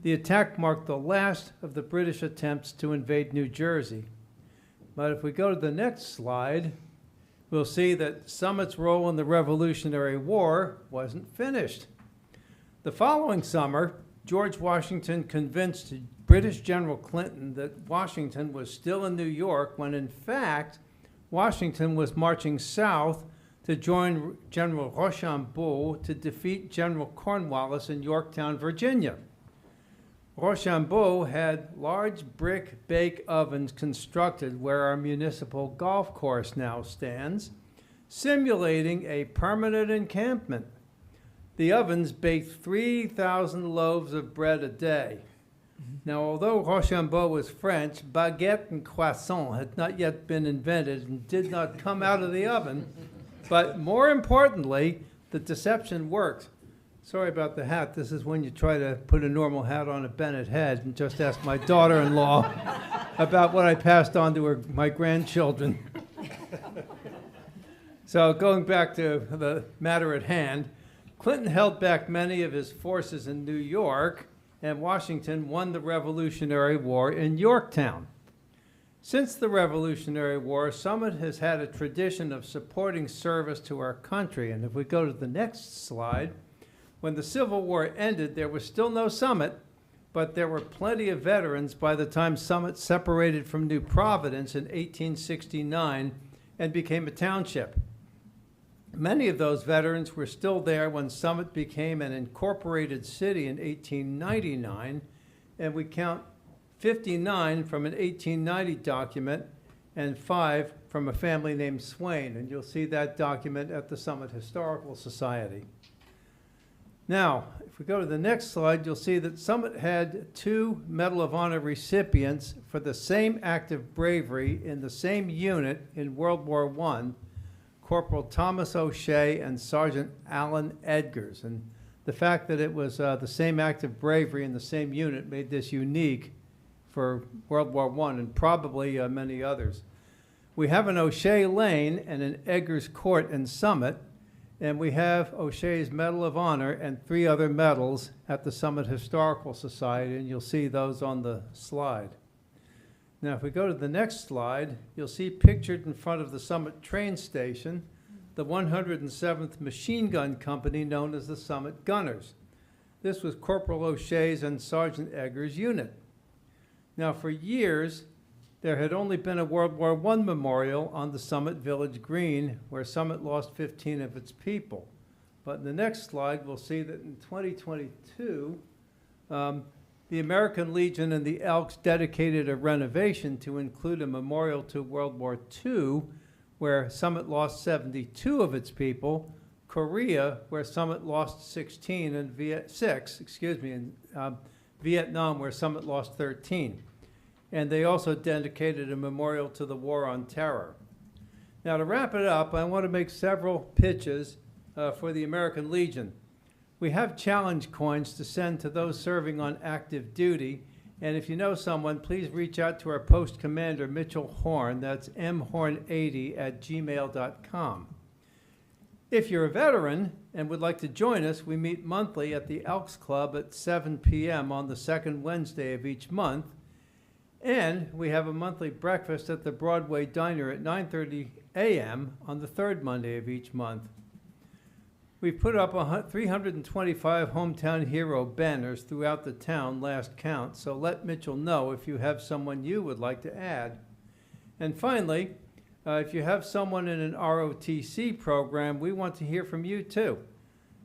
The attack marked the last of the British attempts to invade New Jersey. But if we go to the next slide, we'll see that Summit's role in the Revolutionary War wasn't finished. The following summer, George Washington convinced British General Clinton that Washington was still in New York when, in fact, Washington was marching south to join General Rochambeau to defeat General Cornwallis in Yorktown, Virginia. Rochambeau had large brick bake ovens constructed where our municipal golf course now stands, simulating a permanent encampment. The ovens baked 3,000 loaves of bread a day. Now, although Rochambeau was French, baguette and croissant had not yet been invented and did not come out of the oven. But more importantly, the deception worked. Sorry about the hat. This is when you try to put a normal hat on a Bennett head, and just ask my daughter-in-law about what I passed on to my grandchildren. So going back to the matter at hand, Clinton held back many of his forces in New York, and Washington won the Revolutionary War in Yorktown. Since the Revolutionary War, Summit has had a tradition of supporting service to our country. And if we go to the next slide, when the Civil War ended, there was still no Summit, but there were plenty of veterans by the time Summit separated from New Providence in 1869 and became a township. Many of those veterans were still there when Summit became an incorporated city in 1899, and we count 59 from an 1890 document and 5 from a family named Swain, and you'll see that document at the Summit Historical Society. Now, if we go to the next slide, you'll see that Summit had 2 Medal of Honor recipients for the same act of bravery in the same unit in World War I, Corporal Thomas O'Shea and Sergeant Alan Edgars. And the fact that it was the same act of bravery in the same unit made this unique for World War I and probably many others. We have an O'Shea Lane and an Edgars Court in Summit, and we have O'Shea's Medal of Honor and 3 other medals at the Summit Historical Society, and you'll see those on the slide. Now, if we go to the next slide, you'll see pictured in front of the Summit train station, the 107th Machine Gun Company known as the Summit Gunners. This was Corporal O'Shea's and Sergeant Egger's unit. Now, for years, there had only been a World War I memorial on the Summit Village Green, where Summit lost 15 of its people. But in the next slide, we'll see that in 2022, the American Legion and the Elks dedicated a renovation to include a memorial to World War II, where Summit lost 72 of its people, Korea, where Summit lost 16, and Vietnam, where Summit lost 13. And they also dedicated a memorial to the War on Terror. Now, to wrap it up, I want to make several pitches for the American Legion. We have challenge coins to send to those serving on active duty, and if you know someone, please reach out to our post commander, Mitchell Horn. That's mhorn80@gmail.com. If you're a veteran and would like to join us, we meet monthly at the Elks Club at 7 p.m. on the second Wednesday of each month, and we have a monthly breakfast at the Broadway Diner at 9:30 a.m. on the third Monday of each month. We've put up 325 Hometown Hero banners throughout the town last count, so let Mitchell know if you have someone you would like to add. And finally, if you have someone in an ROTC program, we want to hear from you too.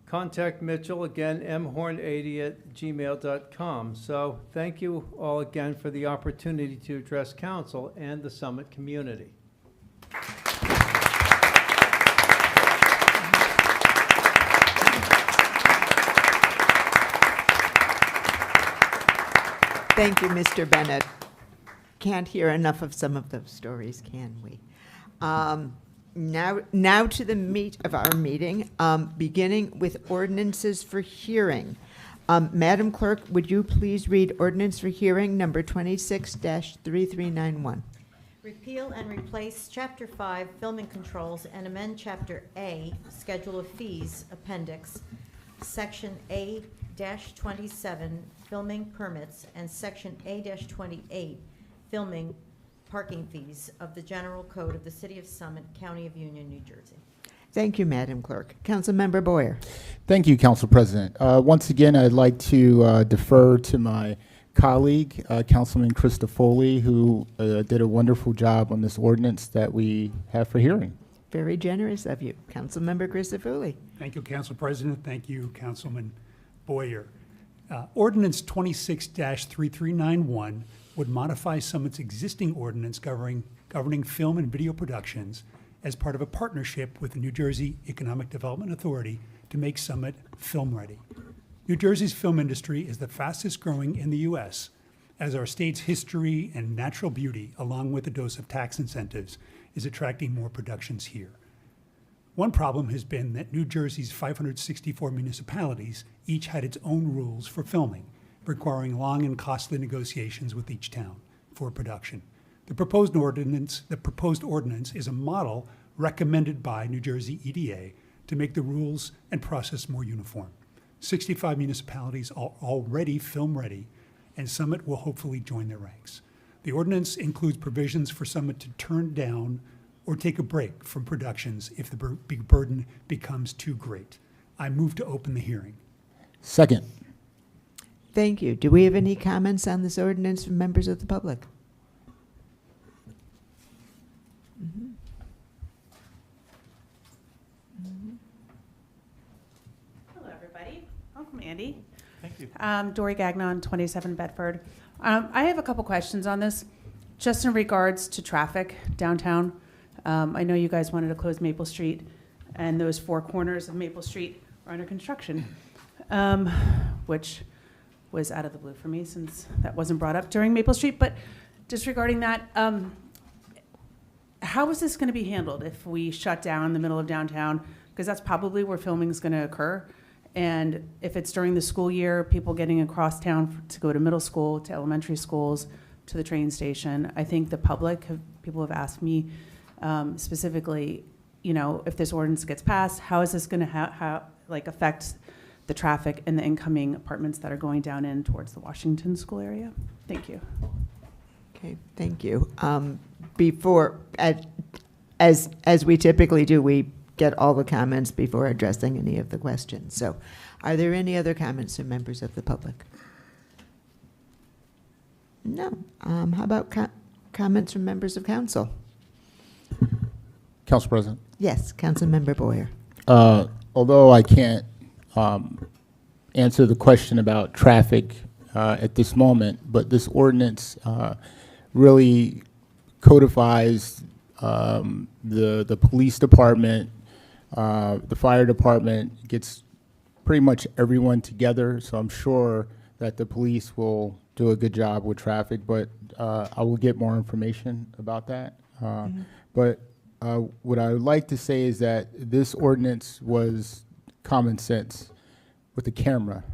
Contact Mitchell, again, mhorn80@gmail.com. So thank you all again for the opportunity to address council and the Summit community. Thank you, Mr. Bennett. Can't hear enough of some of those stories, can we? Now to the meat of our meeting, beginning with ordinances for hearing. Madam Clerk, would you please read ordinance for hearing number 26-3391? Repeal and replace Chapter 5, Filming Controls, and amend Chapter A, Schedule of Fees, Appendix, Section A-27, Filming Permits, and Section A-28, Filming Parking Fees of the General Code of the City of Summit, County of Union, New Jersey. Thank you, Madam Clerk. Councilmember Boyer. Thank you, Council President. Once again, I'd like to defer to my colleague, Councilman Krista Foley, who did a wonderful job on this ordinance that we have for hearing. Very generous of you. Councilmember Christofouli. Thank you, Council President. Thank you, Councilman Boyer. Ordinance 26-3391 would modify Summit's existing ordinance governing film and video productions as part of a partnership with the New Jersey Economic Development Authority to make Summit film ready. New Jersey's film industry is the fastest growing in the U.S., as our state's history and natural beauty, along with a dose of tax incentives, is attracting more productions here. One problem has been that New Jersey's 564 municipalities each had its own rules for filming, requiring long and costly negotiations with each town for production. The proposed ordinance is a model recommended by New Jersey EDA to make the rules and process more uniform. 65 municipalities are already film ready, and Summit will hopefully join their ranks. The ordinance includes provisions for Summit to turn down or take a break from productions if the big burden becomes too great. I move to open the hearing. Second. Thank you. Do we have any comments on this ordinance from members of the public? Hello, everybody. Welcome, Andy. Thank you. Dory Gagnon, 27 Bedford. I have a couple questions on this, just in regards to traffic downtown. I know you guys wanted to close Maple Street, and those four corners of Maple Street are under construction, which was out of the blue for me since that wasn't brought up during Maple Street. But disregarding that, how is this going to be handled if we shut down the middle of downtown? Because that's probably where filming is going to occur. And if it's during the school year, people getting across town to go to middle school, to elementary schools, to the train station, I think the public, people have asked me specifically, you know, if this ordinance gets passed, how is this going to affect the traffic and the incoming apartments that are going down in towards the Washington School area? Thank you. Okay, thank you. Before, as we typically do, we get all the comments before addressing any of the questions. So are there any other comments from members of the public? No. How about comments from members of council? Council President. Yes, Councilmember Boyer. Although I can't answer the question about traffic at this moment, but this ordinance really codifies the police department, the fire department, gets pretty much everyone together. So I'm sure that the police will do a good job with traffic, but I will get more information about that. But what I would like to say is that this ordinance was common sense with the camera.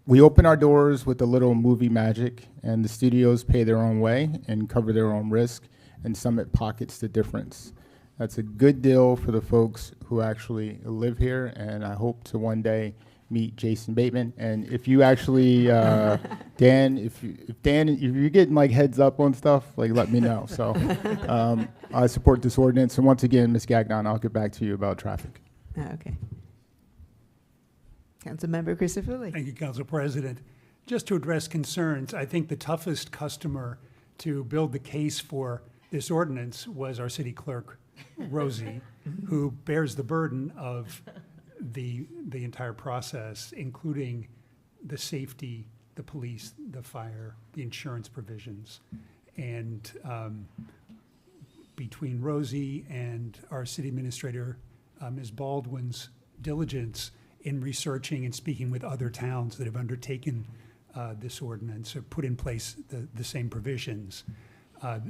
We open our doors with a little movie magic, and the studios pay their own way and cover their own risk, and Summit pockets the difference. That's a good deal for the folks who actually live here, and I hope to one day meet Jason Bateman. And if you actually, Dan, if you're getting like heads up on stuff, like let me know. So I support this ordinance. And once again, Ms. Gagnon, I'll get back to you about traffic. Okay. Councilmember Crisafulli. Thank you, Council President. Just to address concerns, I think the toughest customer to build the case for this ordinance was our city clerk, Rosie, who bears the burden of the entire process, including the safety, the police, the fire, the insurance provisions. And between Rosie and our city administrator, Ms. Baldwin's diligence in researching and speaking with other towns that have undertaken this ordinance or put in place the same provisions,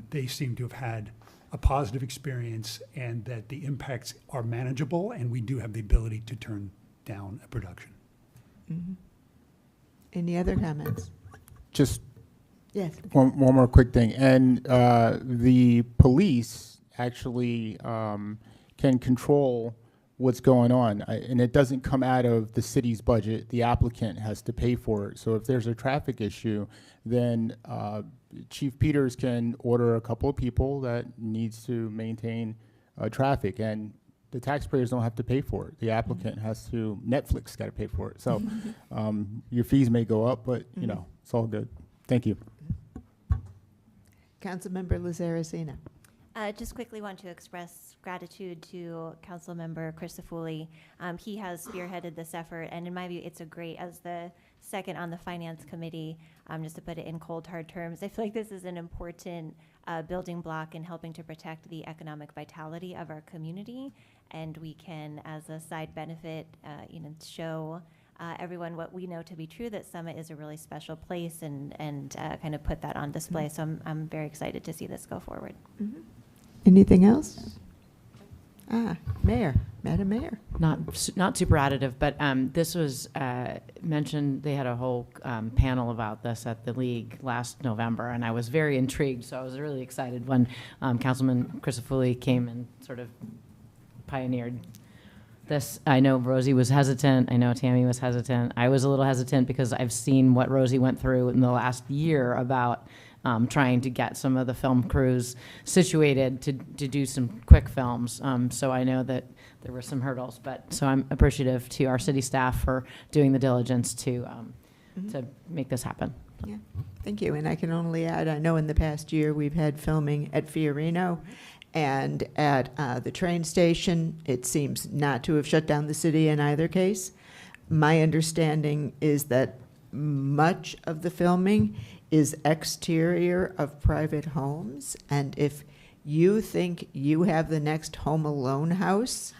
they seem to have had a positive experience and that the impacts are manageable and we do have the ability to turn down a production. Mm-hmm. Any other comments? Just Yes. one more quick thing. And the police actually can control what's going on, and it doesn't come out of the city's budget. The applicant has to pay for it. So if there's a traffic issue, then Chief Peters can order a couple of people that needs to maintain traffic, and the taxpayers don't have to pay for it. The applicant has to, Netflix got to pay for it. So your fees may go up, but you know, it's all good. Thank you. Councilmember Lizaracina. Just quickly want to express gratitude to Councilmember Crisafulli. He has spearheaded this effort, and in my view, it's a great, as the second on the Finance Committee, just to put it in cold, hard terms, I feel like this is an important building block in helping to protect the economic vitality of our community, and we can, as a side benefit, show everyone what we know to be true, that Summit is a really special place, and kind of put that on display. So I'm very excited to see this go forward. Mm-hmm. Anything else? Madam Mayor. Not super additive, but this was mentioned. They had a whole panel about this at the league last November, and I was very intrigued. So I was really excited when Councilman Crisafulli came and sort of pioneered this. I know Rosie was hesitant. I know Tammy was hesitant. I was a little hesitant because I've seen what Rosie went through in the last year about trying to get some of the film crews situated to do some quick films. So I know that there were some hurdles, but so I'm appreciative to our city staff for doing the diligence to make this happen. Yeah, thank you. And I can only add, I know in the past year we've had filming at Fiorino and at the train station. It seems not to have shut down the city in either case. My understanding is that much of the filming is exterior of private homes, and if you think you have the next Home Alone house,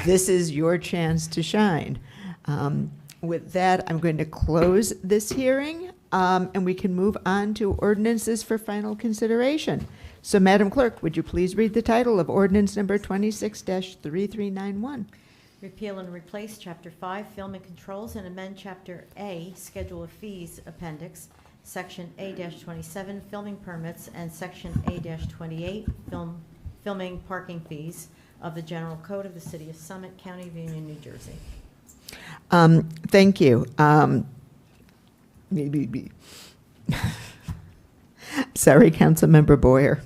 this is your chance to shine. With that, I'm going to close this hearing, and we can move on to ordinances for final consideration. So, Madam Clerk, would you please read the title of ordinance number 26-3391? Repeal and replace Chapter 5, Film and Controls, and amend Chapter A, Schedule of Fees, Appendix, Section A-27, Filming Permits, and Section A-28, Filming Parking Fees of the General Code of the City of Summit, County of Union, New Jersey. Thank you. Sorry, Councilmember Boyer.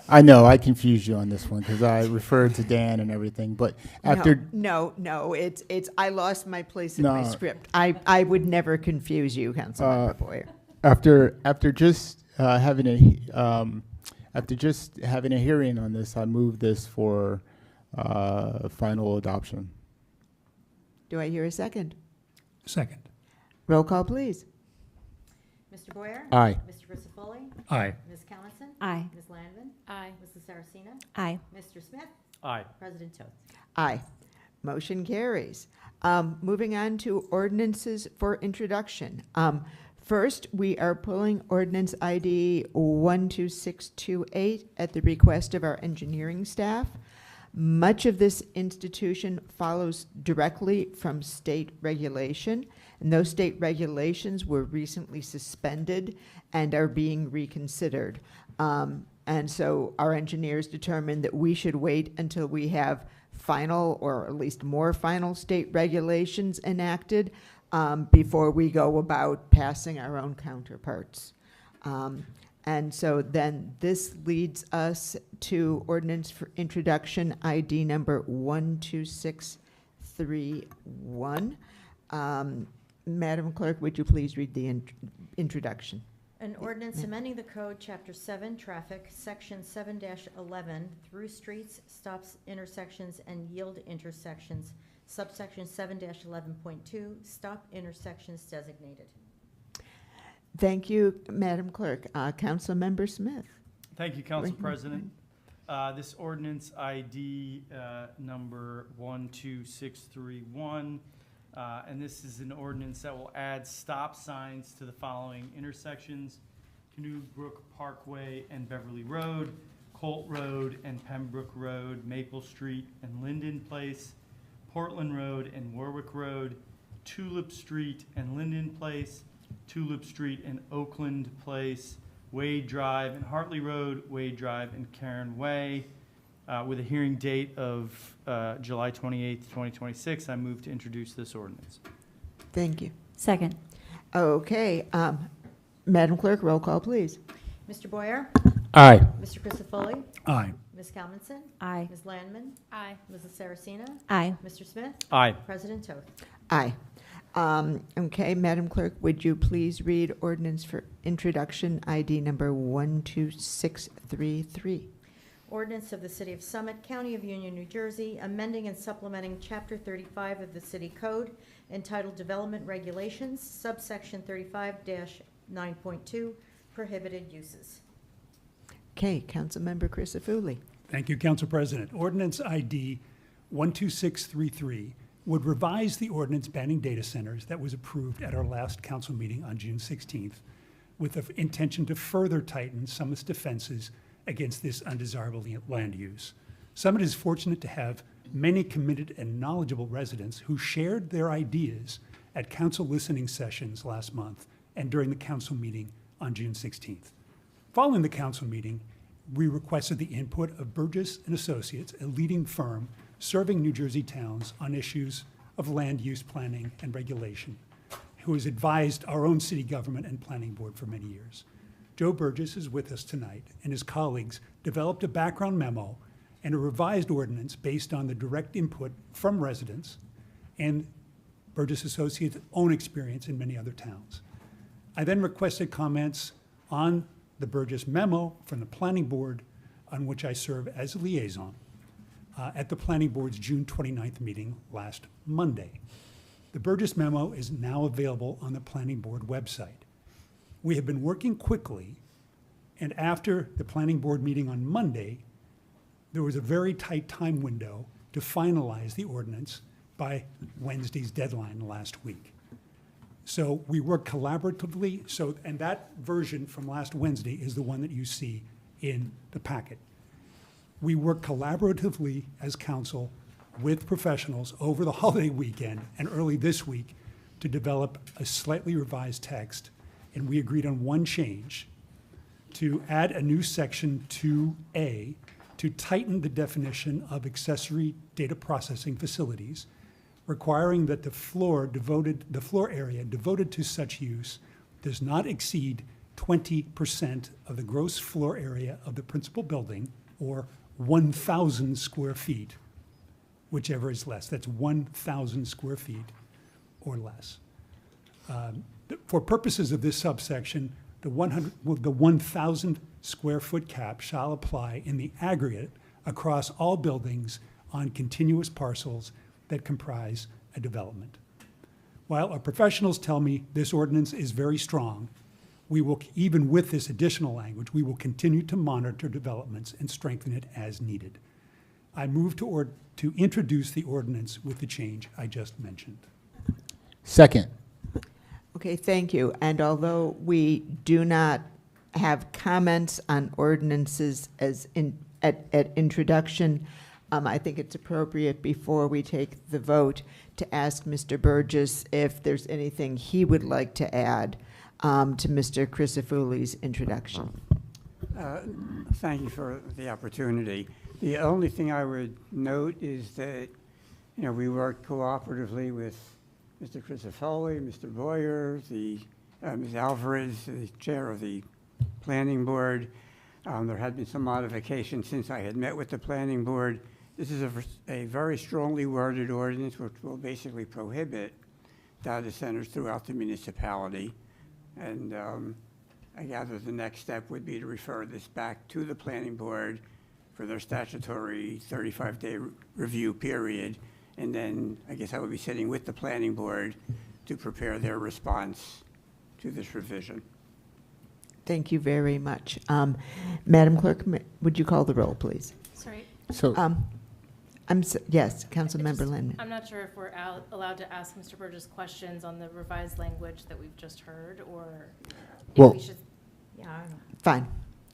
I know, I confused you on this one because I referred to Dan and everything, but after, No, it's, I lost my place in my No. script. I would never confuse you, Councilmember Boyer. after just having a hearing on this, I moved this for final adoption. Do I hear a second? Second. Roll call, please. Mr. Boyer? Aye. Mr. Crisafulli? Aye. Ms. Cowanson? Aye. Ms. Landman? Aye. Mrs. Saraceno? Aye. Mr. Smith? Aye. President Toth. Aye. Motion carries. Moving on to ordinances for introduction. First, we are pulling ordinance ID 12628 at the request of our engineering staff. Much of this institution follows directly from state regulation, and those state regulations were recently suspended and are being reconsidered. And so our engineers determined that we should wait until we have final, or at least more final state regulations enacted before we go about passing our own counterparts. And so then this leads us to ordinance for introduction ID number 12631. Madam Clerk, would you please read the introduction? An ordinance amending the code, Chapter 7, Traffic, Section 7-11, through streets, stops, intersections, and yield intersections, subsection 7-11.2, stop intersections designated. Thank you, Madam Clerk. Councilmember Smith. Thank you, Council President. This ordinance ID number 12631, and this is an ordinance that will add stop signs to the following intersections: Canoe Brook Parkway and Beverly Road, Colt Road and Pembroke Road, Maple Street and Linden Place, Portland Road and Warwick Road, Tulip Street and Linden Place, Tulip Street and Oakland Place, Wade Drive and Hartley Road, Wade Drive and Karen Way. With a hearing date of July 28th, 2026, I move to introduce this ordinance. Thank you. Second. Okay. Madam Clerk, roll call, please. Mr. Boyer? Aye. Mr. Crisafulli? Aye. Ms. Cowanson? Aye. Ms. Landman? Aye. Mrs. Saraceno? Aye. Mr. Smith? Aye. President Toth. Aye. Okay, Madam Clerk, would you please read ordinance for introduction ID number 12633? Ordinance of the City of Summit, County of Union, New Jersey, amending and supplementing Chapter 35 of the City Code entitled Development Regulations, subsection 35-9.2, prohibited uses. Okay, Councilmember Crisafulli. Thank you, Council President. Ordinance ID 12633 would revise the ordinance banning data centers that was approved at our last council meeting on June 16th with the intention to further tighten Summit's defenses against this undesirable land use. Summit is fortunate to have many committed and knowledgeable residents who shared their ideas at council listening sessions last month and during the council meeting on June 16th. Following the council meeting, we requested the input of Burgess and Associates, a leading firm serving New Jersey towns on issues of land use planning and regulation, who has advised our own city government and planning board for many years. Joe Burgess is with us tonight, and his colleagues developed a background memo and a revised ordinance based on the direct input from residents and Burgess Associates' own experience in many other towns. I then requested comments on the Burgess memo from the planning board, on which I serve as a liaison, at the planning board's June 29th meeting last Monday. The Burgess memo is now available on the planning board website. We have been working quickly, and after the planning board meeting on Monday, there was a very tight time window to finalize the ordinance by Wednesday's deadline last week. So we worked collaboratively, and that version from last Wednesday is the one that you see in the packet. We worked collaboratively as council with professionals over the holiday weekend and early this week to develop a slightly revised text, and we agreed on one change: to add a new section 2A to tighten the definition of accessory data processing facilities, requiring that the floor area devoted to such use does not exceed 20% of the gross floor area of the principal building, or 1,000 square feet, whichever is less. That's 1,000 square feet or less. For purposes of this subsection, the 1,000 square foot cap shall apply in the aggregate across all buildings on continuous parcels that comprise a development. While our professionals tell me this ordinance is very strong, we will, even with this additional language, we will continue to monitor developments and strengthen it as needed. I move to introduce the ordinance with the change I just mentioned. Second. Okay, thank you. And although we do not have comments on ordinances at introduction, I think it's appropriate before we take the vote to ask Mr. Burgess if there's anything he would like to add to Mr. Crisafulli's introduction. Thank you for the opportunity. The only thing I would note is that, we worked cooperatively with Mr. Crisafulli, Mr. Boyer, Ms. Alvarez, the chair of the planning board. There had been some modifications since I had met with the planning board. This is a very strongly worded ordinance which will basically prohibit data centers throughout the municipality. And I gather the next step would be to refer this back to the planning board for their statutory 35-day review period. And then I guess I would be sitting with the planning board to prepare their response to this revision. Thank you very much. Madam Clerk, would you call the roll, please? Sorry. So, yes, Councilmember Lindman. I'm not sure if we're allowed to ask Mr. Burgess questions on the revised language that we've just heard, or if well, we should. Yeah. Fine.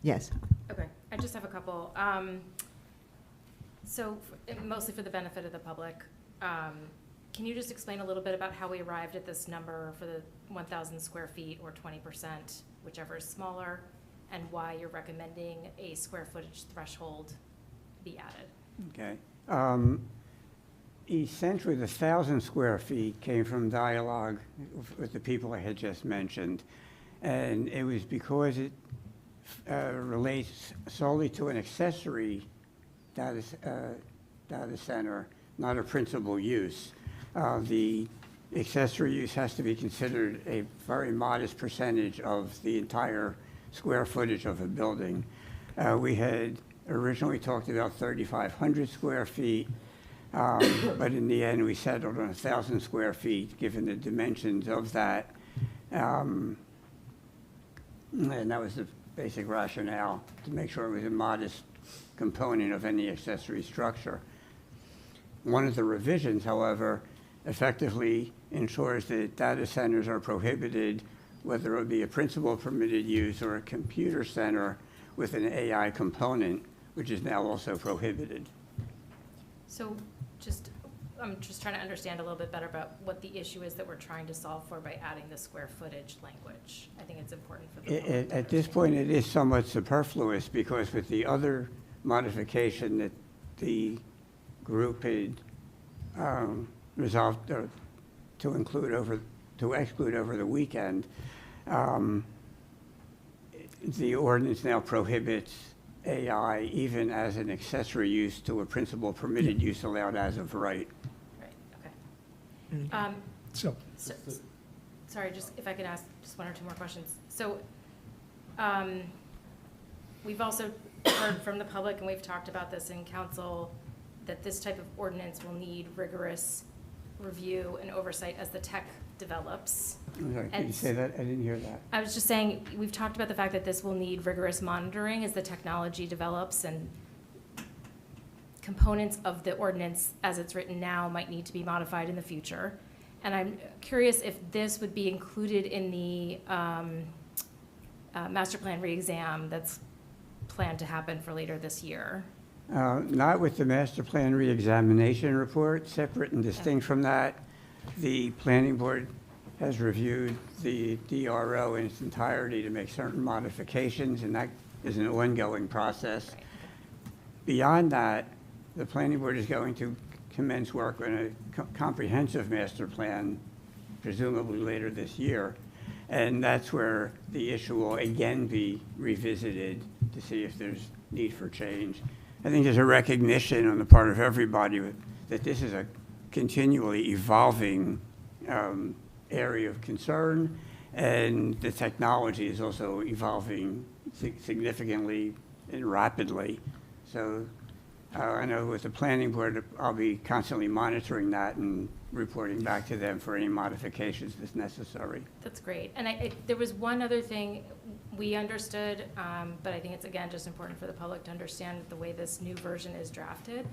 Yes. Okay. I just have a couple. So mostly for the benefit of the public, can you just explain a little bit about how we arrived at this number for the 1,000 square feet or 20%, whichever is smaller, and why you're recommending a square footage threshold be added? Okay. Essentially, the 1,000 square feet came from dialogue with the people I had just mentioned. And it was because it relates solely to an accessory data center, not a principal use. The accessory use has to be considered a very modest percentage of the entire square footage of a building. We had originally talked about 3,500 square feet, but in the end we settled on 1,000 square feet, given the dimensions of that. And that was the basic rationale, to make sure it was a modest component of any accessory structure. One of the revisions, however, effectively ensures that data centers are prohibited, whether it be a principal permitted use or a computer center with an AI component, which is now also prohibited. So I'm just trying to understand a little bit better about what the issue is that we're trying to solve for by adding the square footage language. I think it's important for the public to At this point, it is somewhat superfluous, because with the other modification that the group had resolved to exclude over the weekend, the ordinance now prohibits AI even as an accessory use to a principal permitted use allowed as of right. Right, okay. So, sorry, just if I could ask just one or two more questions. So, we've also heard from the public, and we've talked about this in council, that this type of ordinance will need rigorous review and oversight as the tech develops. I'm sorry, could you say that? I didn't hear that. I was just saying, we've talked about the fact that this will need rigorous monitoring as the technology develops, and components of the ordinance as it's written now might need to be modified in the future. And I'm curious if this would be included in the master plan re-exam that's planned to happen for later this year. Not with the master plan re-examination report. Separate and distinct from that, the planning board has reviewed the DRO in its entirety to make certain modifications, and that is an ongoing process. Beyond that, the planning board is going to commence work on a comprehensive master plan, presumably later this year. And that's where the issue will again be revisited to see if there's need for change. I think there's a recognition on the part of everybody that this is a continually evolving area of concern, and the technology is also evolving significantly and rapidly. So I know with the planning board, I'll be constantly monitoring that and reporting back to them for any modifications that's necessary. That's great. And there was one other thing we understood, but I think it's, again, just important for the public to understand the way this new version is drafted.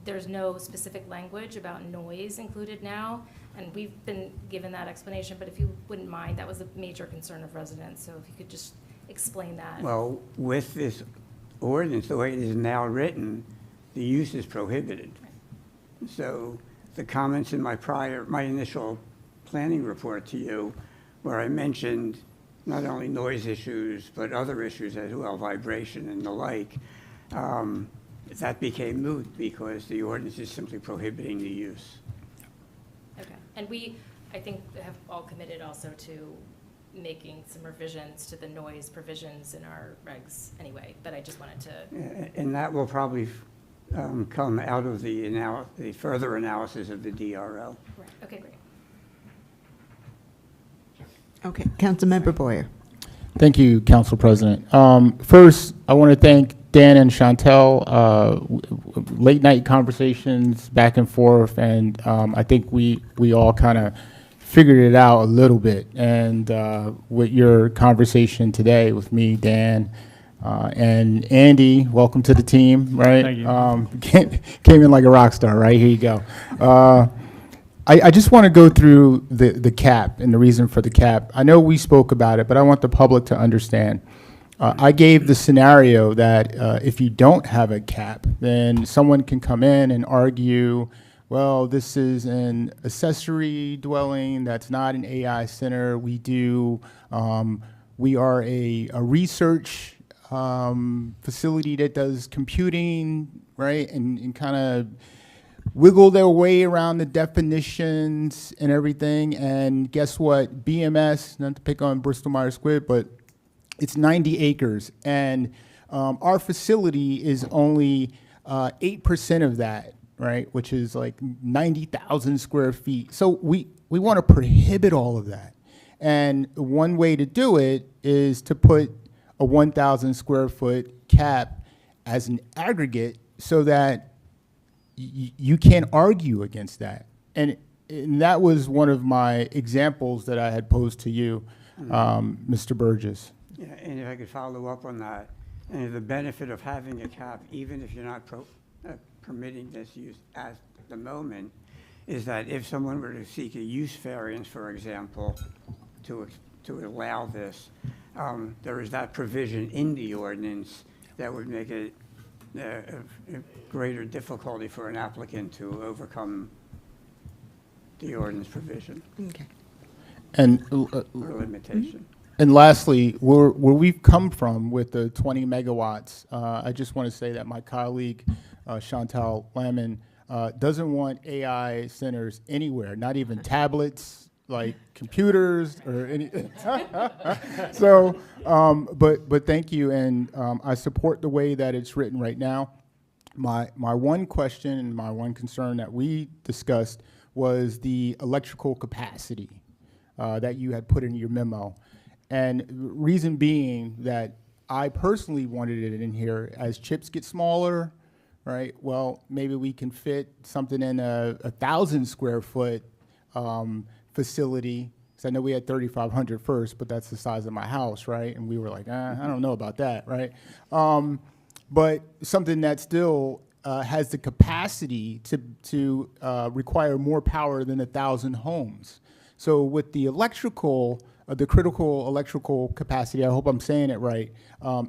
There's no specific language about noise included now, and we've been given that explanation, but if you wouldn't mind, that was a major concern of residents, so if you could just explain that. Well, with this ordinance, the way it is now written, the use is prohibited. So the comments in my initial planning report to you, where I mentioned not only noise issues, but other issues as well, vibration and the like, that became moot because the ordinance is simply prohibiting the use. Okay. And we, I think, have all committed also to making some revisions to the noise provisions in our regs anyway, but I just wanted to. And that will probably come out of the further analysis of the DRO. Right. Okay, great. Okay, Councilmember Boyer. Thank you, Council President. First, I want to thank Dan and Chantel. Late night conversations back and forth, and I think we all kind of figured it out a little bit. And with your conversation today with me, Dan, and Andy, welcome to the team, right? Thank you. Came in like a rock star, right? Here you go. I just want to go through the cap and the reason for the cap. I know we spoke about it, but I want the public to understand. I gave the scenario that if you don't have a cap, then someone can come in and argue, well, this is an accessory dwelling, that's not an AI center. We are a research facility that does computing, right, and kind of wiggle their way around the definitions and everything. And guess what? BMS, not to pick on Bristol Myers Squibb, but it's 90 acres. And our facility is only 8% of that, right? Which is like 90,000 square feet. So we want to prohibit all of that. And one way to do it is to put a 1,000 square foot cap as an aggregate so that you can't argue against that. And that was one of my examples that I had posed to you, Mr. Burgess. Yeah, and if I could follow up on that, and the benefit of having a cap, even if you're not permitting this use at the moment, is that if someone were to seek a use variance, for example, to allow this, there is that provision in the ordinance that would make it a greater difficulty for an applicant to overcome the ordinance provision. Okay. And or limitation. And lastly, where we've come from with the 20 megawatts, I just want to say that my colleague, Chantal Lamon, doesn't want AI centers anywhere, not even tablets, like computers or anything. So, but thank you, and I support the way that it's written right now. My one question and my one concern that we discussed was the electrical capacity that you had put in your memo. And reason being that I personally wanted it in here as chips get smaller, right? Well, maybe we can fit something in a 1,000 square foot facility. So I know we had 3,500 first, but that's the size of my house, right? And we were like, I don't know about that, right? But something that still has the capacity to require more power than 1,000 homes. So with the electrical, the critical electrical capacity, I hope I'm saying it right,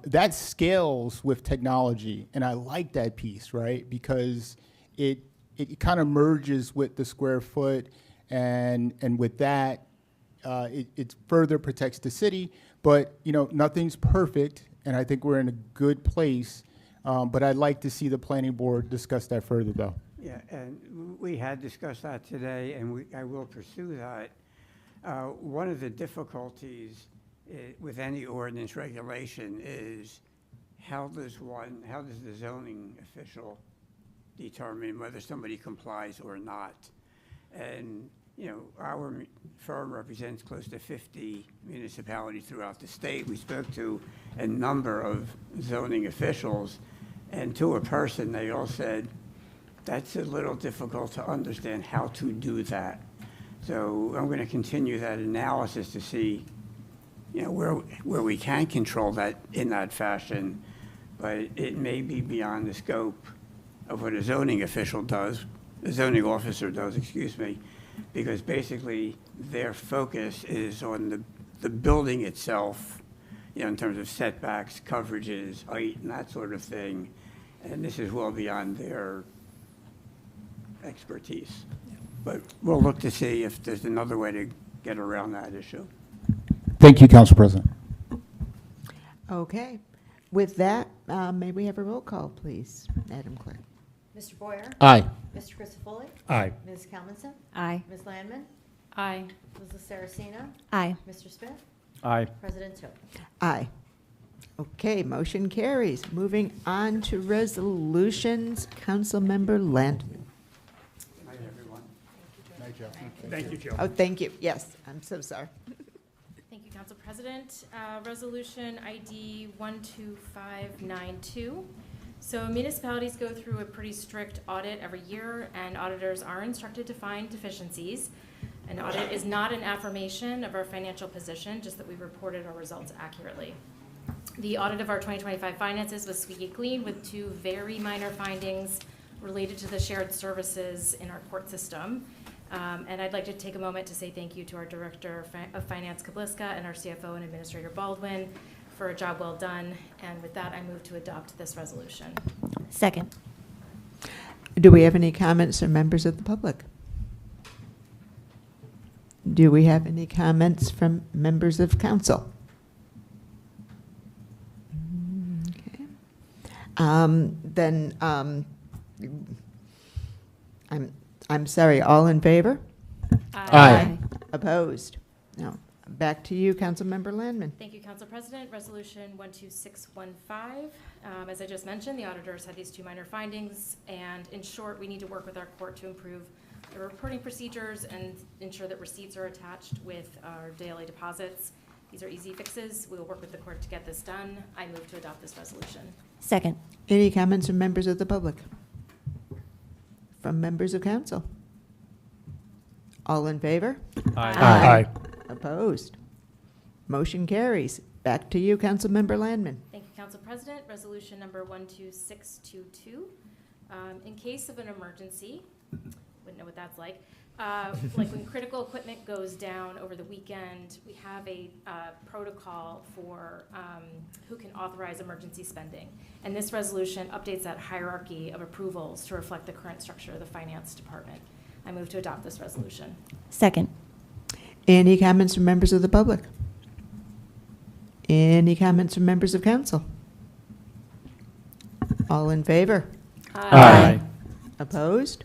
that scales with technology. And I like that piece, right? Because it kind of merges with the square foot, and with that, it further protects the city. But, you know, nothing's perfect, and I think we're in a good place. But I'd like to see the planning board discuss that further, though. Yeah, and we had discussed that today, and I will pursue that. One of the difficulties with any ordinance regulation is how does the zoning official determine whether somebody complies or not? And, you know, our firm represents close to 50 municipalities throughout the state. We spoke to a number of zoning officials, and to a person, they all said, that's a little difficult to understand how to do that. So I'm going to continue that analysis to see, you know, where we can control that in that fashion, but it may be beyond the scope of what a zoning official does, a zoning officer does, excuse me, because basically their focus is on the building itself, you know, in terms of setbacks, coverages, height, and that sort of thing. And this is well beyond their expertise. But we'll look to see if there's another way to get around that issue. Thank you, Council President. Okay. With that, may we have a roll call, please, Madam Clerk? Mr. Boyer? Aye. Mr. Christopherly? Aye. Ms. Kalmanson? Aye. Ms. Landman? Aye. Ms. Saraceno? Aye. Mr. Smith? Aye. President Toth. Aye. Okay, motion carries. Moving on to resolutions, Councilmember Landman. Night, everyone. Night, Joe. Thank you, Joe. Oh, thank you. Yes, I'm so sorry. Thank you, Council President. Resolution ID 12592. So municipalities go through a pretty strict audit every year, and auditors are instructed to find deficiencies. An audit is not an affirmation of our financial position, just that we reported our results accurately. The audit of our 2025 finances was squeaky clean with two very minor findings related to the shared services in our court system. And I'd like to take a moment to say thank you to our Director of Finance, Kabliska, and our CFO and Administrator Baldwin for a job well done. And with that, I move to adopt this resolution. Second. Do we have any comments from members of the public? Do we have any comments from members of council? Okay. I'm sorry, all in favor? Aye. Opposed? No. Back to you, Councilmember Landman. Thank you, Council President. Resolution 12615. As I just mentioned, the auditors had these two minor findings, and in short, we need to work with our court to improve the reporting procedures and ensure that receipts are attached with our daily deposits. These are easy fixes. We will work with the court to get this done. I move to adopt this resolution. Second. Any comments from members of the public? From members of council? All in favor? Aye. Opposed? Motion carries. Back to you, Councilmember Landman. Thank you, Council President. Resolution number 12622. In case of an emergency, wouldn't know what that's like when critical equipment goes down over the weekend, we have a protocol for who can authorize emergency spending. And this resolution updates that hierarchy of approvals to reflect the current structure of the Finance Department. I move to adopt this resolution. Second. Any comments from members of the public? Any comments from members of council? All in favor? Aye. Opposed?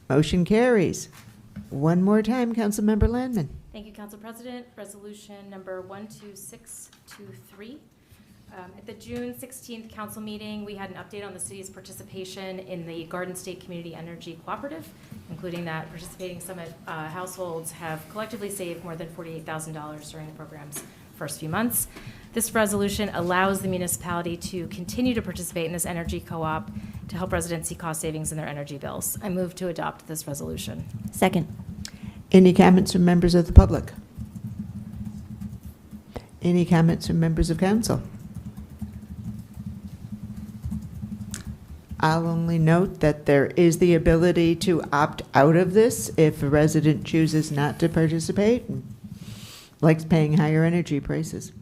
Motion carries. One more time, Councilmember Landman. Thank you, Council President. Resolution number 12623. At the June 16th council meeting, we had an update on the city's participation in the Garden State Community Energy Cooperative, including that participating Summit households have collectively saved more than $48,000 during the program's first few months. This resolution allows the municipality to continue to participate in this energy co-op to help residents see cost savings in their energy bills. I move to adopt this resolution. Second. Any comments from members of the public? Any comments from members of council? I'll only note that there is the ability to opt out of this if a resident chooses not to participate and likes paying higher energy prices.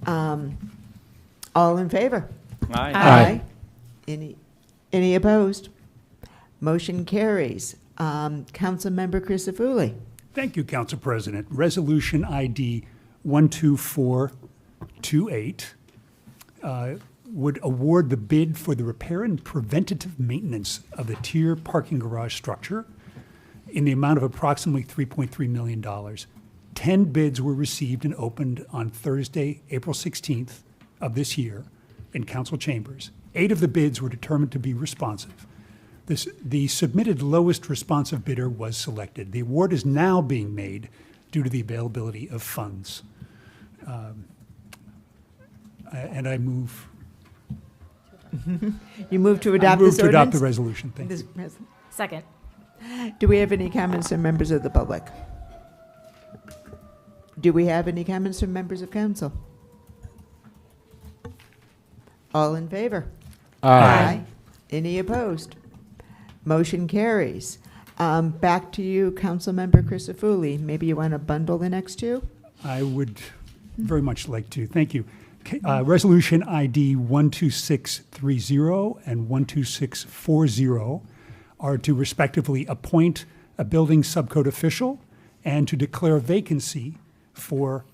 All in favor? Aye. Any opposed? Motion carries. Councilmember Christopherly. Thank you, Council President. Resolution ID 12428 would award the bid for the repair and preventative maintenance of the tier parking garage structure in the amount of approximately $3.3 million. 10 bids were received and opened on Thursday, April 16th of this year in council chambers. 8 of the bids were determined to be responsive. The submitted lowest responsive bidder was selected. The award is now being made due to the availability of funds. And I move. You move to I adopt move this to adopt the ordinance? resolution. Thank This you. Second. Do we have any comments from members of the public? Do we have any comments from members of council? All in favor? Aye. Any opposed? Motion carries. Back to you, Councilmember Crisafulli. Maybe you want to bundle the next two? I would very much like to. Thank you. Resolution ID 12630 and 12640 are to respectively appoint a building subcode official and to declare a vacancy for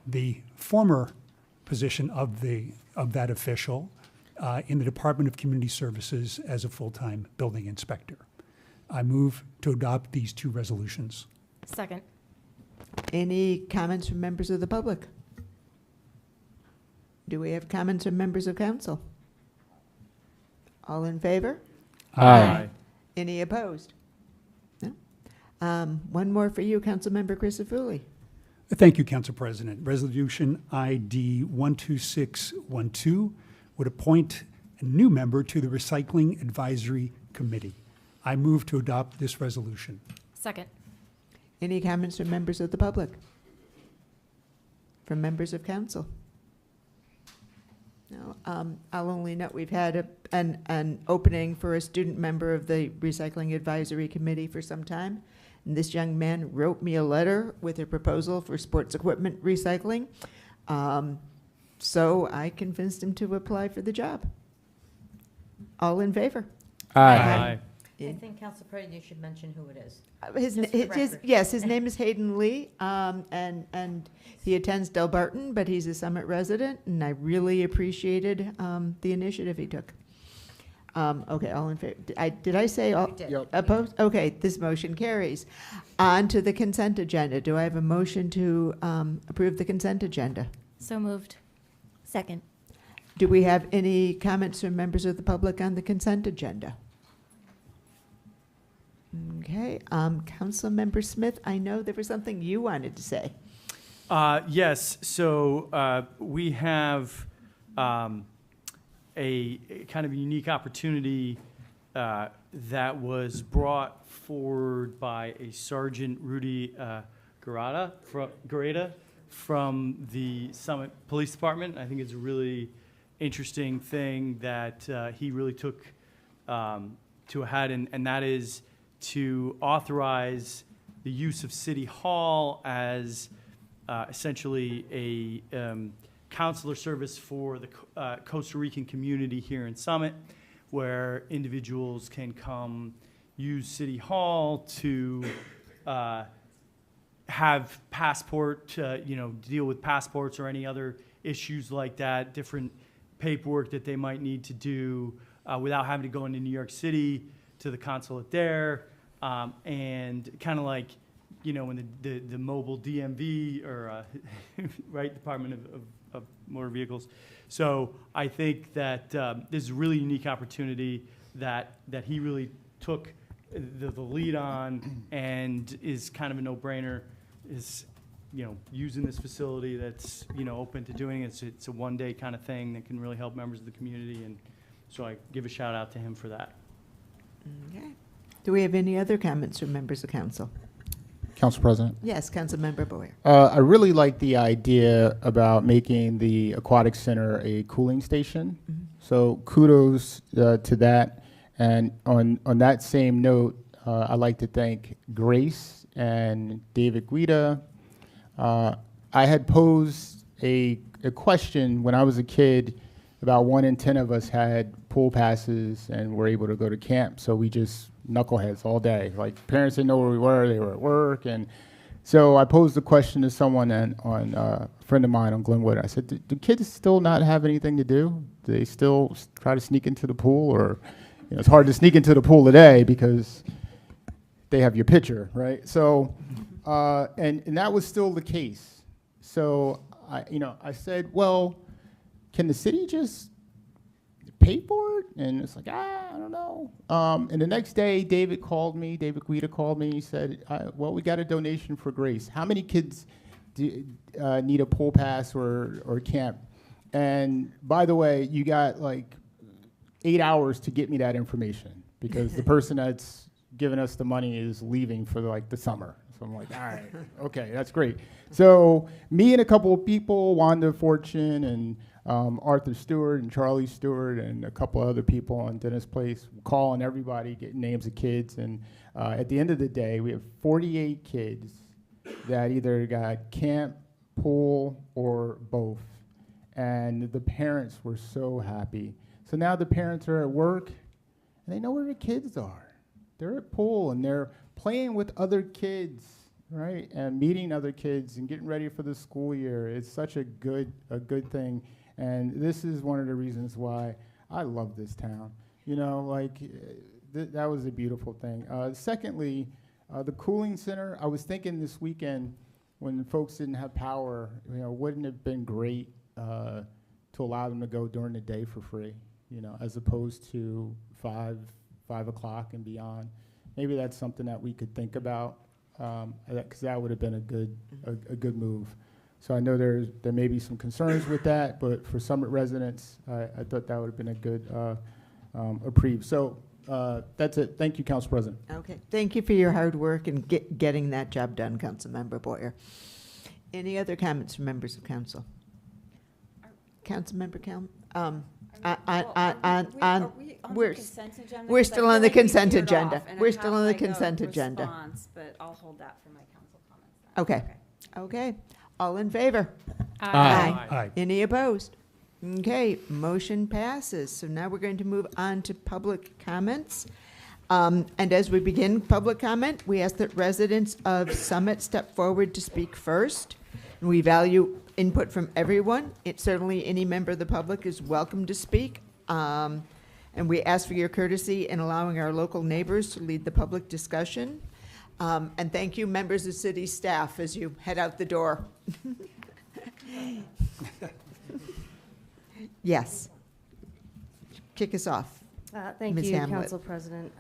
the former position of that official in the Department of Community Services as a full-time building inspector. I move to adopt these 2 resolutions. Second. Any comments from members of the public? Do we have comments from members of council? All in favor? Aye. Any opposed? No? One more for you, Councilmember Crisafulli. Thank you, Council President. Resolution ID 12612 would appoint a new member to the Recycling Advisory Committee. I move to adopt this resolution. Second. Any comments from members of the public? From members of council? No. I'll only note we've had an opening for a student member of the Recycling Advisory Committee for some time. And this young man wrote me a letter with a proposal for sports equipment recycling. So I convinced him to apply for the job. All in favor? I think, Council President, you should mention who it is. His Just for the record. his name is Hayden Lee, and he attends Delbarton, but he's a Summit resident, and I really appreciated the initiative he took. Okay, all in favor? Did I say all? You did. Yep. Opposed? Okay, this motion carries. On to the consent agenda. Do I have a motion to approve the consent agenda? So moved. Second. Do we have any comments from members of the public on the consent agenda? Okay, Councilmember Smith, I know there was something you wanted to say. Yes, so we have a kind of unique opportunity that was brought forward by a Sergeant Rudy Gareta from the Summit Police Department. I think it's a really interesting thing that he really took to a head, and that is to authorize the use of City Hall as essentially a counselor service for the Costa Rican community here in Summit, where individuals can come use City Hall to have passport, deal with passports or any other issues like that, different paperwork that they might need to do without having to go into New York City to the consulate there. And kind of like, when the mobile DMV or right, Department of Motor Vehicles. So I think that this is a really unique opportunity that he really took the lead on, and is kind of a no-brainer. Is using this facility that's open to doing it. It's a one-day kind of thing that can really help members of the community, and so I give a shout out to him for that. Okay. Do we have any other comments from members of council? Council President? Yes, Councilmember Boyer. I really like the idea about making the Aquatic Center a cooling station. So kudos to that. And on that same note, I'd like to thank Grace and David Guida. I had posed a question when I was a kid. About 1 in 10 of us had pool passes and were able to go to camp. So we just knuckleheads all day. Like, parents didn't know where we were. They were at work. And so I posed the question to someone on a friend of mine on Glenwood. I said, do kids still not have anything to do? Do they still try to sneak into the pool? Or, it's hard to sneak into the pool today because they have your picture, right? So And that was still the case. So I said, well, can the city just pay for it? And it's like, I don't know. And the next day, David Guida called me. He said, well, we got a donation for Grace. How many kids need a pool pass or camp? And by the way, you got like 8 hours to get me that information because the person that's giving us the money is leaving for like the summer. So I'm like, all right, okay, that's great. So me and a couple of people, Wanda Fortune and Arthur Stewart and Charlie Stewart and a couple other people on Dennis Place, calling everybody, getting names of kids. And at the end of the day, we have 48 kids that either got camp, pool, or both. And the parents were so happy. So now the parents are at work, and they know where the kids are. They're at pool, and they're playing with other kids, right? And meeting other kids and getting ready for the school year. It's such a good thing. And this is one of the reasons why I love this town. You know, like, that was a beautiful thing. Secondly, the cooling center, I was thinking this weekend when folks didn't have power, wouldn't it have been great to allow them to go during the day for free, as opposed to 5 o'clock and beyond. Maybe that's something that we could think about, because that would have been a good move. So I know there may be some concerns with that, but for Summit residents, I thought that would have been a good reprieve. So that's it. Thank you, Council President. Okay. Thank you for your hard work and getting that job done, Councilmember Boyer. Any other comments from members of council? Councilmember Kelm? We're still on the consent agenda. We're still on the consent agenda. But I'll hold that for my council comments then. Okay. Okay. All in favor? Aye. Aye. Any opposed? Okay, motion passes. So now we're going to move on to public comments. And as we begin public comment, we ask that residents of Summit step forward to speak first. And we value input from everyone. Certainly any member of the public is welcome to speak. And we ask for your courtesy in allowing our local neighbors to lead the public discussion. And thank you, members of city staff, as you head out the door. Yes. Kick us off. Thank Ms. you, Hamlet. Council President.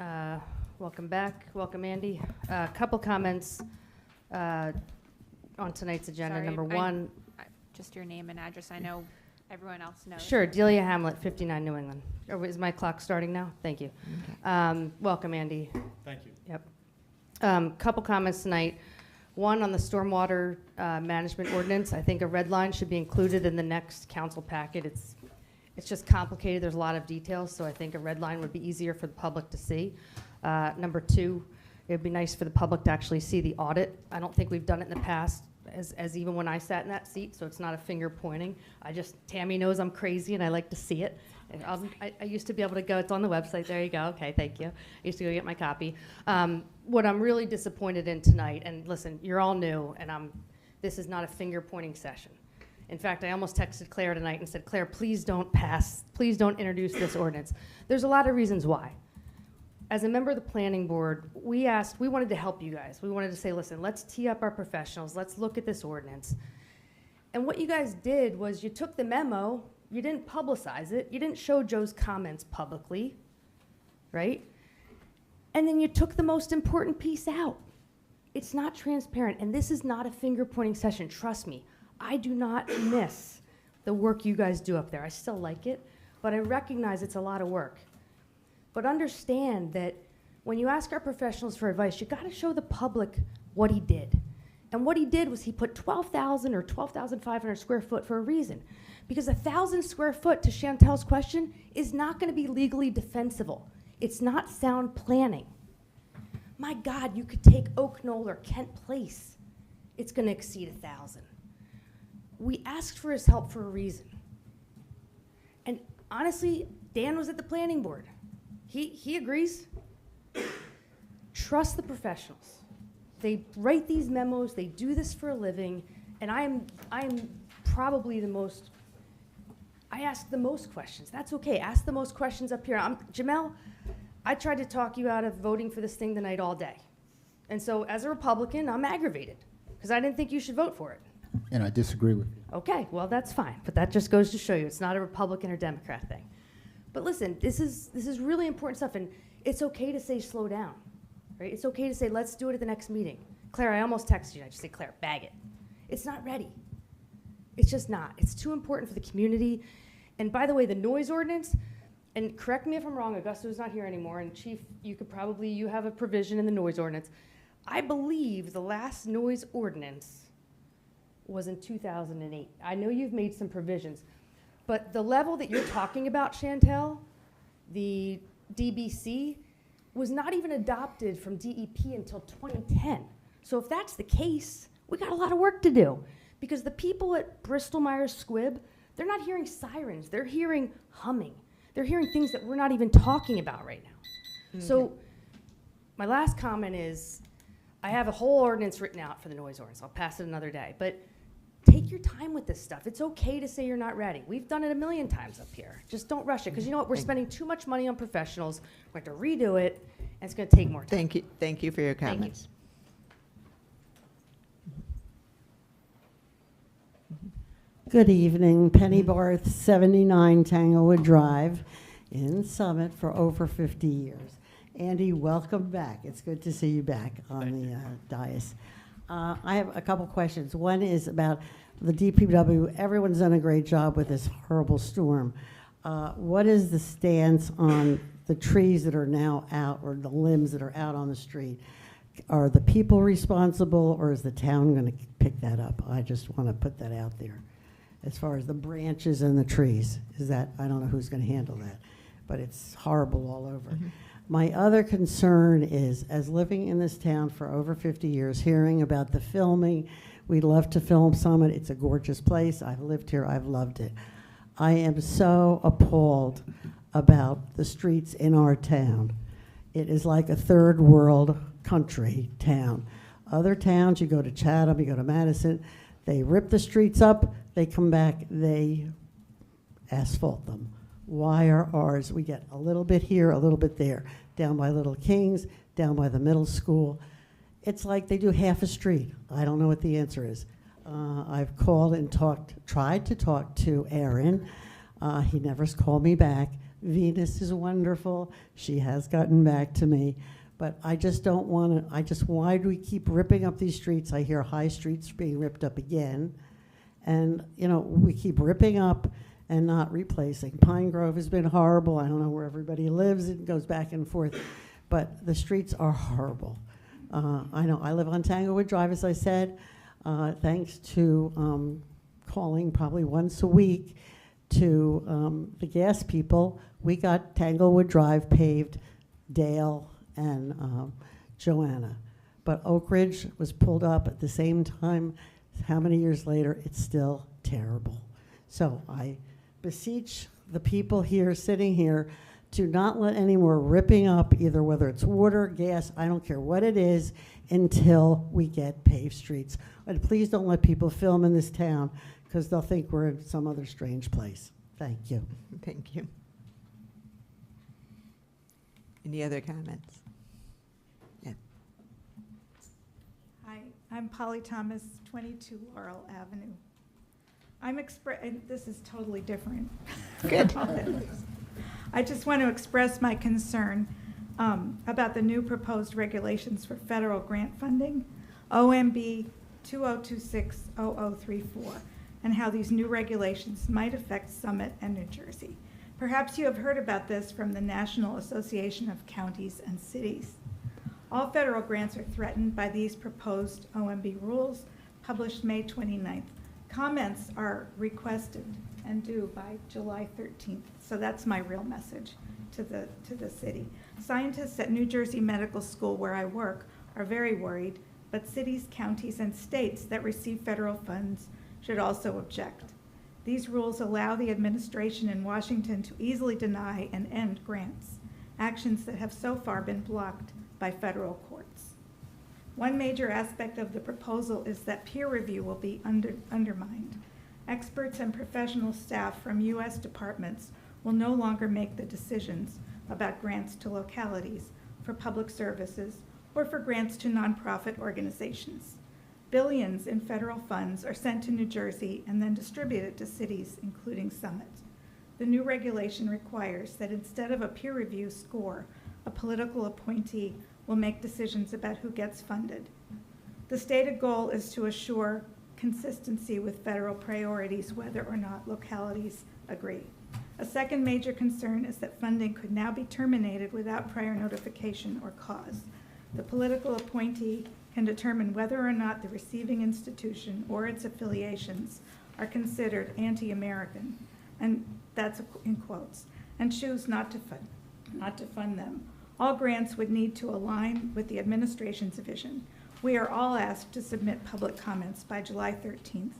Welcome back. Welcome, Andy. A couple comments on tonight's agenda. Sorry, Number one. Just your name and address. I know everyone else knows. Sure. Delia Hamlet, 59 New England. Is my clock starting now? Thank you. Welcome, Andy. Thank you. Yep. Couple comments tonight. One, on the stormwater management ordinance. I think a red line should be included in the next council packet. It's just complicated. There's a lot of details, so I think a red line would be easier for the public to see. Number two, it would be nice for the public to actually see the audit. I don't think we've done it in the past, as even when I sat in that seat, so it's not a finger pointing. Tammy knows I'm crazy and I like to see it. I used to be able to go, it's on the website, there you go, okay, thank you. I used to go get my copy. What I'm really disappointed in tonight, and listen, you're all new, and this is not a finger pointing session. In fact, I almost texted Claire tonight and said, Claire, please don't introduce this ordinance. There's a lot of reasons why. As a member of the planning board, we wanted to help you guys. We wanted to say, listen, let's tee up our professionals, let's look at this ordinance. And what you guys did was you took the memo, you didn't publicize it, you didn't show Joe's comments publicly, right? And then you took the most important piece out. It's not transparent, and this is not a finger pointing session, trust me. I do not miss the work you guys do up there. I still like it, but I recognize it's a lot of work. But understand that when you ask our professionals for advice, you gotta show the public what he did. And what he did was he put 12,000 or 12,500 square foot for a reason. Because 1,000 square foot, to Chantel's question, is not gonna be legally defensible. It's not sound planning. My God, you could take Oak Knoll or Kent Place. It's gonna exceed 1,000. We asked for his help for a reason. And honestly, Dan was at the planning board. He agrees. Trust the professionals. They write these memos, they do this for a living, and I am probably I ask the most questions. That's okay, ask the most questions up here. Jamel, I tried to talk you out of voting for this thing tonight all day. And so as a Republican, I'm aggravated because I didn't think you should vote for it. And I disagree with you. Okay, well, that's fine, but that just goes to show you it's not a Republican or Democrat thing. But listen, this is really important stuff, and it's okay to say slow down, right? It's okay to say let's do it at the next meeting. Claire, I almost texted you. I just said, Claire, bag it. It's not ready. It's just not. It's too important for the community. And by the way, the noise ordinance, and correct me if I'm wrong, Augusto's not here anymore, and Chief, you have a provision in the noise ordinance. I believe the last noise ordinance was in 2008. I know you've made some provisions, but the level that you're talking about, Chantel, the DBC, was not even adopted from DEP until 2010. So if that's the case, we got a lot of work to do, because the people at Bristol Myers Squibb, they're not hearing sirens, they're hearing humming. They're hearing things that we're not even talking about right now. So my last comment is, I have a whole ordinance written out for the noise ordinance. I'll pass it another day. But take your time with this stuff. It's okay to say you're not ready. We've done it a million times up here. Just don't rush it, because you know what? We're spending too much money on professionals. We're going to redo it, and it's going to take more time. Thank you for your Thank you. comments. Good evening, Penny Barth, 79 Tanglewood Drive in Summit for over 50 years. Andy, welcome back. It's good to see you back on the dais. I have a couple questions. One is about the DPW. Everyone's done a great job with this horrible storm. What is the stance on the trees that are now out, or the limbs that are out on the street? Are the people responsible, or is the town going to pick that up? I just want to put that out there. As far as the branches and the trees, I don't know who's going to handle that, but it's horrible all over. My other concern is, as living in this town for over 50 years, hearing about the filming, we love to film Summit. It's a gorgeous place. I've lived here. I've loved it. I am so appalled about the streets in our town. It is like a third world country town. Other towns, you go to Chatham, you go to Madison, they rip the streets up, they come back, they asphalt them. Why are ours? We get a little bit here, a little bit there. Down by Little Kings, down by the middle school. It's like they do half a street. I don't know what the answer is. I've called and tried to talk to Aaron. He never called me back. Venus is wonderful. She has gotten back to me. But I just don't want to, why do we keep ripping up these streets? I hear High Street's being ripped up again. And, we keep ripping up and not replacing. Pine Grove has been horrible. I don't know where everybody lives. It goes back and forth. But the streets are horrible. I know I live on Tanglewood Drive, as I said, thanks to calling probably once a week to the gas people. We got Tanglewood Drive paved, Dale and Joanna. But Oak Ridge was pulled up at the same time. How many years later? It's still terrible. So I beseech the people here, sitting here, to not let any more ripping up, either whether it's water, gas, I don't care what it is, until we get paved streets. And please don't let people film in this town, because they'll think we're in some other strange place. Thank you. Thank you. Any other comments? Yeah. Hi, I'm Polly Thomas, 22 Laurel Avenue. And this is totally different. Good. I just want to express my concern about the new proposed regulations for federal grant funding, OMB 2026-0034, and how these new regulations might affect Summit and New Jersey. Perhaps you have heard about this from the National Association of Counties and Cities. All federal grants are threatened by these proposed OMB rules, published May 29th. Comments are requested and due by July 13th. So that's my real message to the city. Scientists at New Jersey Medical School, where I work, are very worried, but cities, counties, and states that receive federal funds should also object. These rules allow the administration in Washington to easily deny and end grants, actions that have so far been blocked by federal courts. One major aspect of the proposal is that peer review will be undermined. Experts and professional staff from U.S. departments will no longer make the decisions about grants to localities for public services or for grants to nonprofit organizations. Billions in federal funds are sent to New Jersey and then distributed to cities, including Summit. The new regulation requires that instead of a peer review score, a political appointee will make decisions about who gets funded. The stated goal is to assure consistency with federal priorities, whether or not localities agree. A second major concern is that funding could now be terminated without prior notification or cause. The political appointee can determine whether or not the receiving institution or its affiliations are considered anti-American, and that's in quotes, and choose not to fund them. All grants would need to align with the administration's vision. We are all asked to submit public comments by July 13th.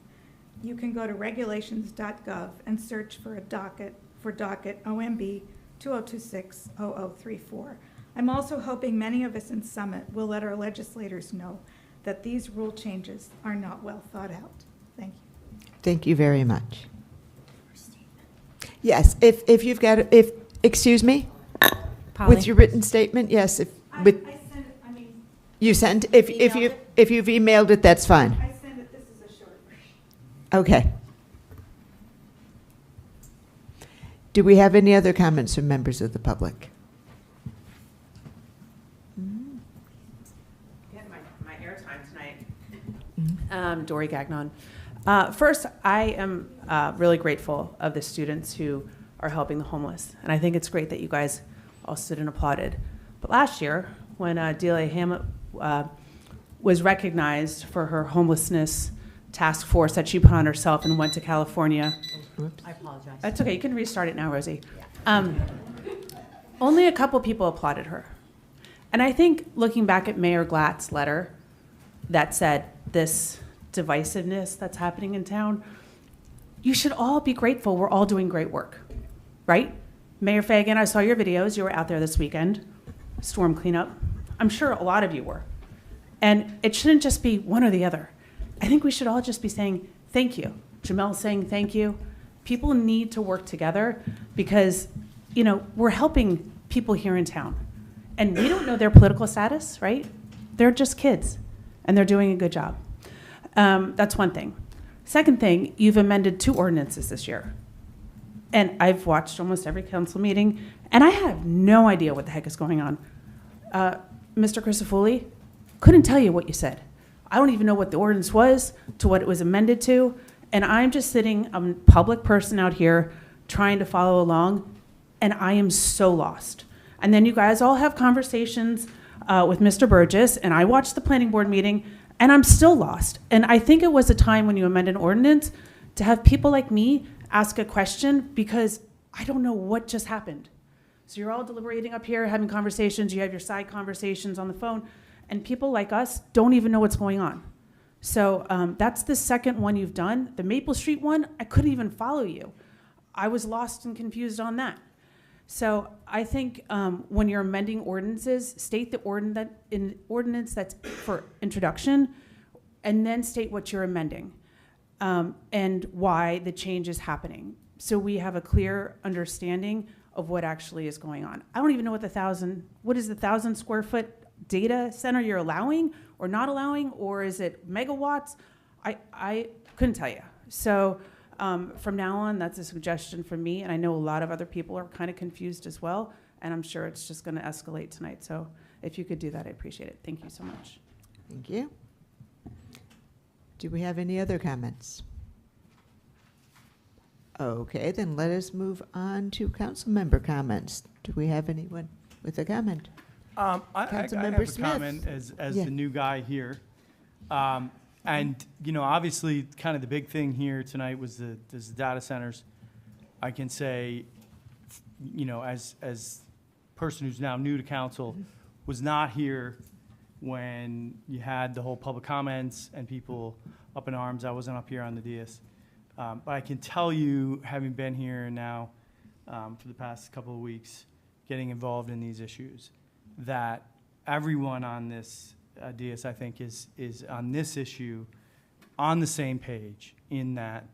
You can go to regulations.gov and search for docket OMB 2026-0034. I'm also hoping many of us in Summit will let our legislators know that these rule changes are not well thought out. Thank you. Thank you very much. Yes, if you've got, excuse me? Polly. With your written statement, yes, I sent it, you sent, if you've emailed it, that's fine. I sent it, this is a short version. Okay. Do we have any other comments from members of the public? Get my airtime tonight. Dory Gagnon. First, I am really grateful of the students who are helping the homeless, and I think it's great that you guys all stood and applauded. But last year, when Delia Hammett was recognized for her homelessness task force that she put on herself and went to California. Oops. I apologize. That's okay. You can restart it now, Rosie. Only a couple people applauded her. And I think looking back at Mayor Glatt's letter that said this divisiveness that's happening in town, you should all be grateful we're all doing great work, right? Mayor Fagan, I saw your videos. You were out there this weekend, storm cleanup. I'm sure a lot of you were. And it shouldn't just be one or the other. I think we should all just be saying thank you. Jamel's saying thank you. People need to work together because, you know, we're helping people here in town. And we don't know their political status, right? They're just kids, and they're doing a good job. That's one thing. Second thing, you've amended 2 ordinances this year. And I've watched almost every council meeting, and I have no idea what the heck is going on. Mr. Crisafulli, couldn't tell you what you said. I don't even know what the ordinance was to what it was amended to, and I'm just sitting, I'm a public person out here trying to follow along, and I am so lost. And then you guys all have conversations with Mr. Burgess, and I watched the planning board meeting, and I'm still lost. And I think it was a time when you amend an ordinance to have people like me ask a question because I don't know what just happened. So you're all deliberating up here, having conversations, you have your side conversations on the phone, and people like us don't even know what's going on. So that's the second one you've done. The Maple Street one, I couldn't even follow you. I was lost and confused on that. So I think when you're amending ordinances, state the ordinance that's for introduction, and then state what you're amending and why the change is happening. So we have a clear understanding of what actually is going on. I don't even know what what is the 1,000 square foot data center you're allowing or not allowing, or is it megawatts? I couldn't tell you. So from now on, that's a suggestion from me, and I know a lot of other people are kind of confused as well, and I'm sure it's just going to escalate tonight. So if you could do that, I appreciate it. Thank you so much. Thank you. Do we have any other comments? Okay, then let us move on to council member comments. Do we have anyone with a comment? I have Councilmember a Smith. comment as Yeah. the new guy here. And, you know, obviously, kind of the big thing here tonight was the data centers. I can say, you know, as person who's now new to council, was not here when you had the whole public comments and people up in arms. I wasn't up here on the dais. But I can tell you, having been here now for the past couple of weeks, getting involved in these issues, that everyone on this dais, I think, is on this issue on the same page, in that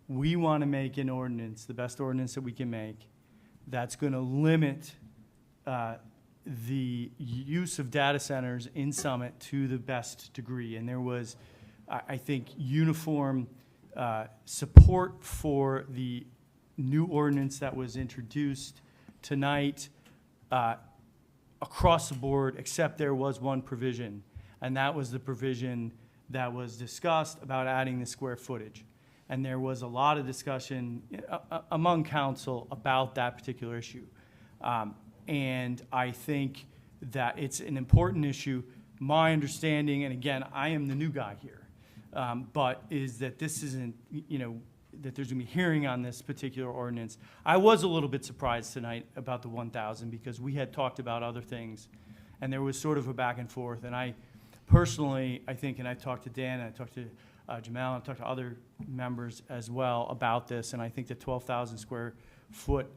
we want to make an ordinance, the best ordinance that we can make, that's going to limit the use of data centers in Summit to the best degree. And there was, I think, uniform support for the new ordinance that was introduced tonight across the board, except there was one provision, and that was the provision that was discussed about adding the square footage. And there was a lot of discussion among council about that particular issue. And I think that it's an important issue. My understanding, and again, I am the new guy here, but is that this isn't, that there's gonna be hearing on this particular ordinance. I was a little bit surprised tonight about the 1,000 because we had talked about other things and there was sort of a back and forth. And I personally, I think, and I talked to Dan, and I talked to Jamal, and I talked to other members as well about this, and I think the 12,000 square foot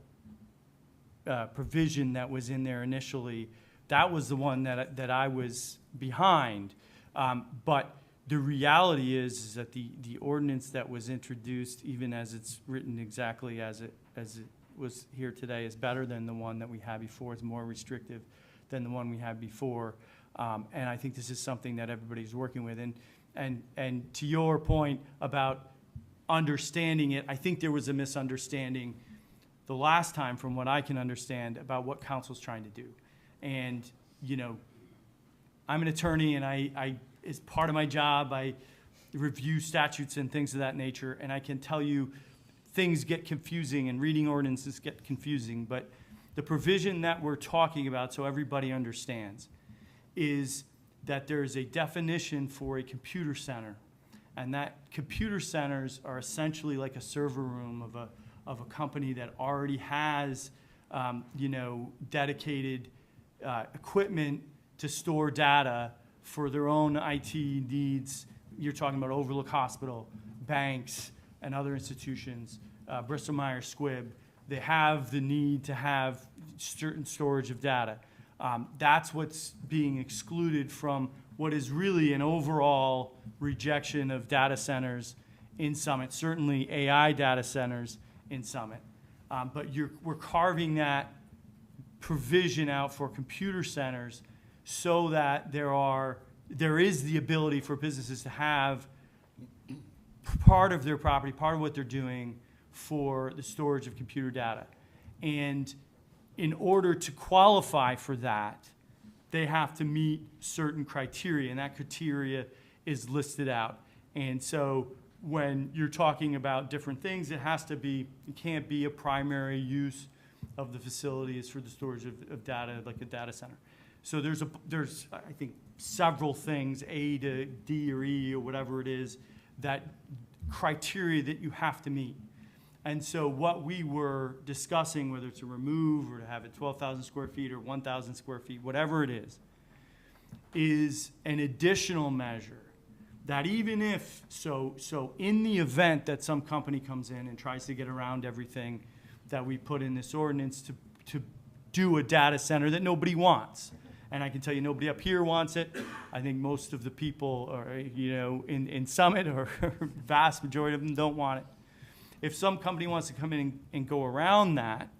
provision that was in there initially, that was the one that I was behind. But the reality is that the ordinance that was introduced, even as it's written exactly as it was here today, is better than the one that we had before. It's more restrictive than the one we had before. And I think this is something that everybody's working with. And to your point about understanding it, I think there was a misunderstanding the last time, from what I can understand, about what council's trying to do. And, I'm an attorney, and I as part of my job, I review statutes and things of that nature, and I can tell you things get confusing and reading ordinances get confusing, but the provision that we're talking about, so everybody understands, is that there is a definition for a computer center, and that computer centers are essentially like a server room of a company that already has, dedicated equipment to store data for their own IT needs. You're talking about Overlook Hospital, banks, and other institutions, Bristol Myers Squibb. They have the need to have certain storage of data. That's what's being excluded from what is really an overall rejection of data centers in Summit, certainly AI data centers in Summit. But we're carving that provision out for computer centers so that there is the ability for businesses to have part of their property, part of what they're doing for the storage of computer data. And in order to qualify for that, they have to meet certain criteria, and that criteria is listed out. And so when you're talking about different things, it can't be a primary use of the facilities for the storage of data, like a data center. So there's I think, several things, A to D or E or whatever it is, that criteria that you have to meet. And so what we were discussing, whether to remove or to have it 12,000 square feet or 1,000 square feet, whatever it is an additional measure that even if, so in the event that some company comes in and tries to get around everything that we put in this ordinance to do a data center that nobody wants, and I can tell you nobody up here wants it. I think most of the people in Summit, or vast majority of them, don't want it. If some company wants to come in and go around that,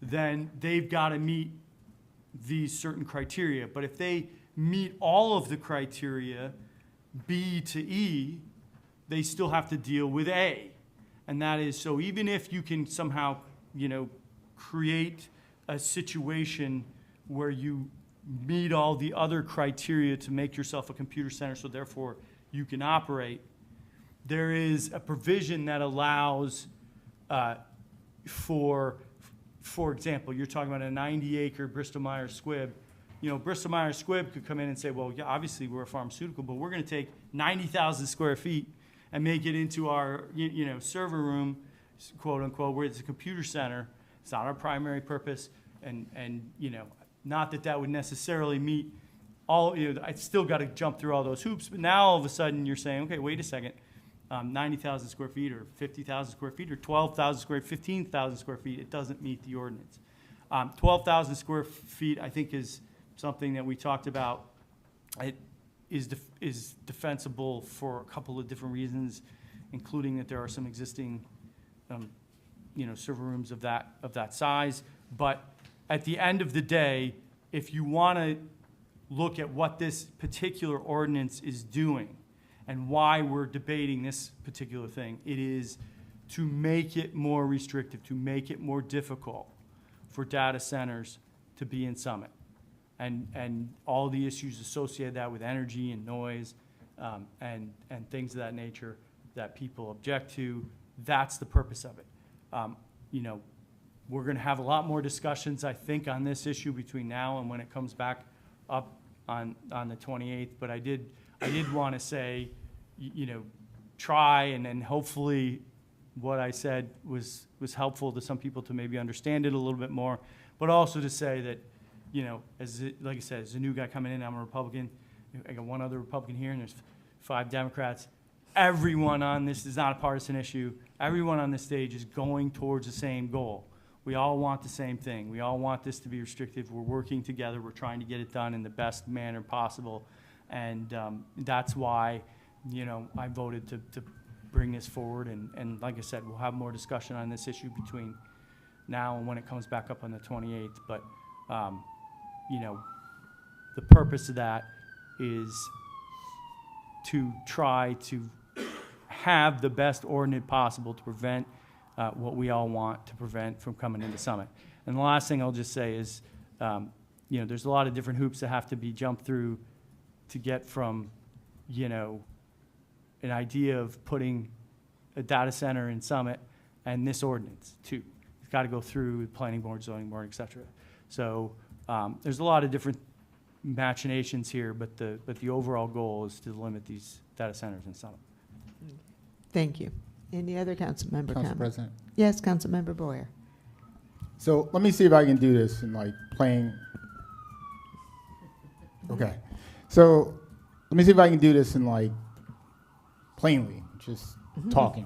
then they've got to meet these certain criteria. But if they meet all of the criteria, B to E, they still have to deal with A. And that is, so even if you can somehow, create a situation where you meet all the other criteria to make yourself a computer center, so therefore you can operate, there is a provision that allows for example, you're talking about a 90-acre Bristol Myers Squibb. Bristol Myers Squibb could come in and say, well, yeah, obviously we're a pharmaceutical, but we're going to take 90,000 square feet and make it into our server room, quote unquote, where it's a computer center. It's not our primary purpose, and not that would necessarily meet all. I still got to jump through all those hoops, but now all of a sudden you're saying, okay, wait a second. 90,000 square feet or 50,000 square feet or 12,000 square, 15,000 square feet, it doesn't meet the ordinance. 12,000 square feet, I think, is something that we talked about. It is defensible for a couple of different reasons, including that there are some existing, server rooms of that size. But at the end of the day, if you want to look at what this particular ordinance is doing and why we're debating this particular thing, it is to make it more restrictive, to make it more difficult for data centers to be in Summit. And all the issues associated that with energy and noise and things of that nature that people object to, that's the purpose of it. You know, we're going to have a lot more discussions, I think, on this issue between now and when it comes back up on the 28th. But I did want to say, you know, try and hopefully what I said was helpful to some people to maybe understand it a little bit more, but also to say that, you know, like I said, as a new guy coming in, I'm a Republican. I got one other Republican here, and there's 5 Democrats. Everyone on this is not a partisan issue. Everyone on this stage is going towards the same goal. We all want the same thing. We all want this to be restrictive. We're working together. We're trying to get it done in the best manner possible. And that's why, you know, I voted to bring this forward. And like I said, we'll have more discussion on this issue between now and when it comes back up on the 28th. But, you know, the purpose of that is to try to have the best ordinance possible to prevent what we all want to prevent from coming into Summit. And the last thing I'll just say is, you know, there's a lot of different hoops that have to be jumped through to get from, you know, an idea of putting a data center in Summit and this ordinance too. It's got to go through the planning board, zoning board, et cetera. So there's a lot of different machinations here, but the overall goal is to limit these data centers in Summit. Thank you. Any other council member Council comment? President. Yes, Council Member Boyer. So let me see if I can do this in like plain. Okay. So let me see if I can do this in like plainly, just talking,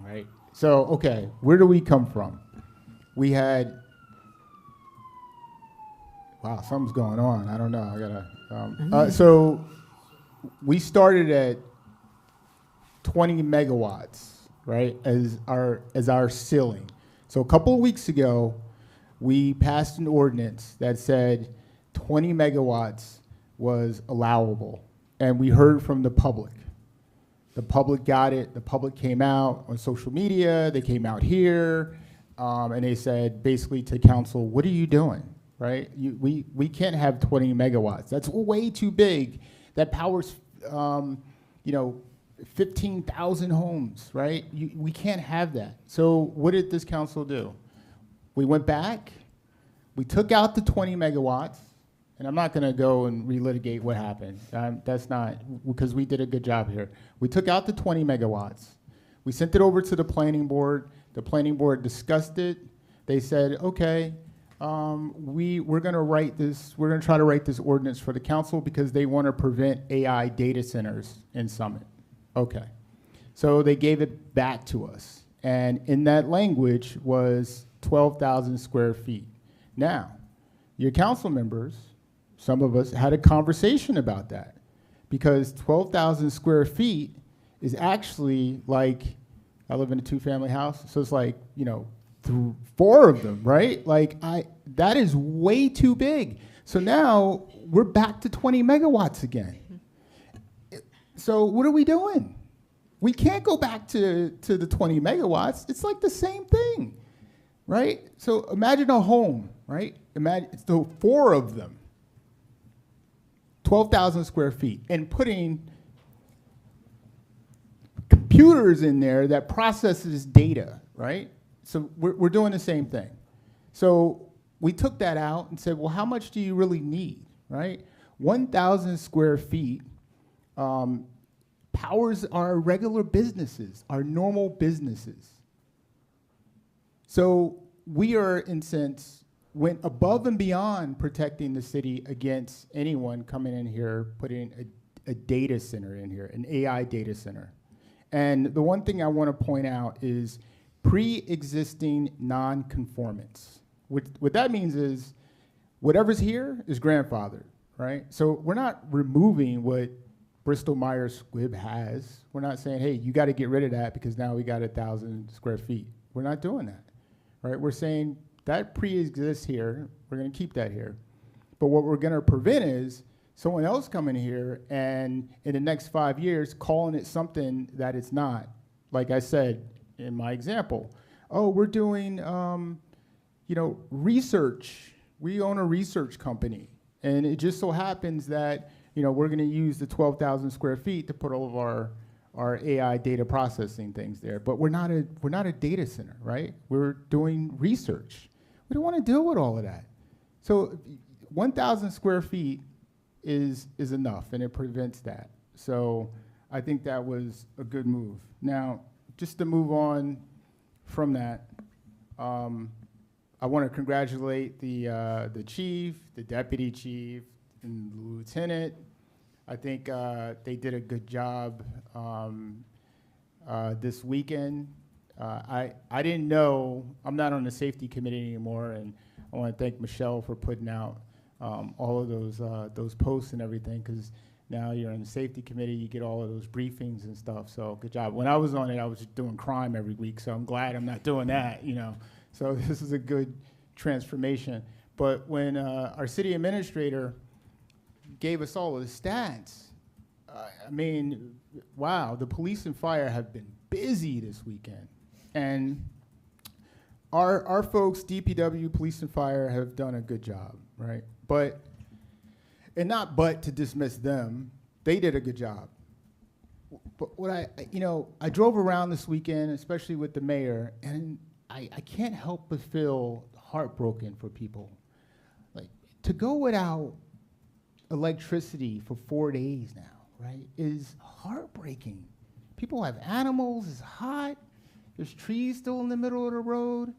right? So, okay, where do we come from? We had, wow, something's going on. I don't know. I gotta, so we started at 20 megawatts, right, as our ceiling. So a couple of weeks ago, we passed an ordinance that said 20 megawatts was allowable, and we heard from the public. The public got it. The public came out on social media. They came out here, and they said basically to council, "What are you doing? Right? We can't have 20 megawatts. That's way too big. That powers, you know, 15,000 homes, right? We can't have that." So what did this council do? We went back, we took out the 20 megawatts, and I'm not gonna go and relitigate what happened. That's not, because we did a good job here. We took out the 20 megawatts. We sent it over to the planning board. The planning board discussed it. They said, okay, we're gonna try to write this ordinance for the council because they wanna prevent AI data centers in Summit. Okay, so they gave it back to us, and in that language was 12,000 square feet. Now, your council members, some of us, had a conversation about that, because 12,000 square feet is actually like, I live in a 2-family house, so it's like, you know, 4 of them, right? Like, that is way too big. So now we're back to 20 megawatts again. So what are we doing? We can't go back to the 20 megawatts. It's like the same thing, right? So imagine a home, right? Imagine it's the 4 of them, 12,000 square feet, and putting computers in there that processes data, right? So we're doing the same thing. So we took that out and said, well, how much do you really need, right? 1,000 square feet powers our regular businesses, our normal businesses. So we are, in sense, went above and beyond protecting the city against anyone coming in here, putting a data center in here, an AI data center. And the one thing I want to point out is pre-existing non-conformance. What that means is whatever's here is grandfathered, right? So we're not removing what Bristol Myers Squibb has. We're not saying, hey, you got to get rid of that because now we got 1,000 square feet. We're not doing that, right? We're saying that pre-exists here. We're going to keep that here. But what we're going to prevent is someone else coming here and in the next 5 years calling it something that it's not. Like I said in my example, oh, we're doing, research. We own a research company. And it just so happens that, we're going to use the 12,000 square feet to put all of our AI data processing things there. But we're not a data center, right? We're doing research. We don't want to deal with all of that. So 1,000 square feet is enough, and it prevents that. So I think that was a good move. Now, just to move on from that, I want to congratulate the chief, the deputy chief, and the lieutenant. I think they did a good job this weekend. I didn't know, I'm not on the safety committee anymore, and I want to thank Michelle for putting out all of those posts and everything, because now you're in the safety committee, you get all of those briefings and stuff, so good job. When I was on it, I was just doing crime every week, so I'm glad I'm not doing that, So this is a good transformation. But when our city administrator gave us all of the stats, wow, the police and fire have been busy this weekend. And our folks, DPW, police and fire, have done a good job, right? But to dismiss them, they did a good job. But what I drove around this weekend, especially with the mayor, and I can't help but feel heartbroken for people. Like, to go without electricity for 4 days now, right, is heartbreaking. People have animals, it's hot, there's trees still in the middle of the road.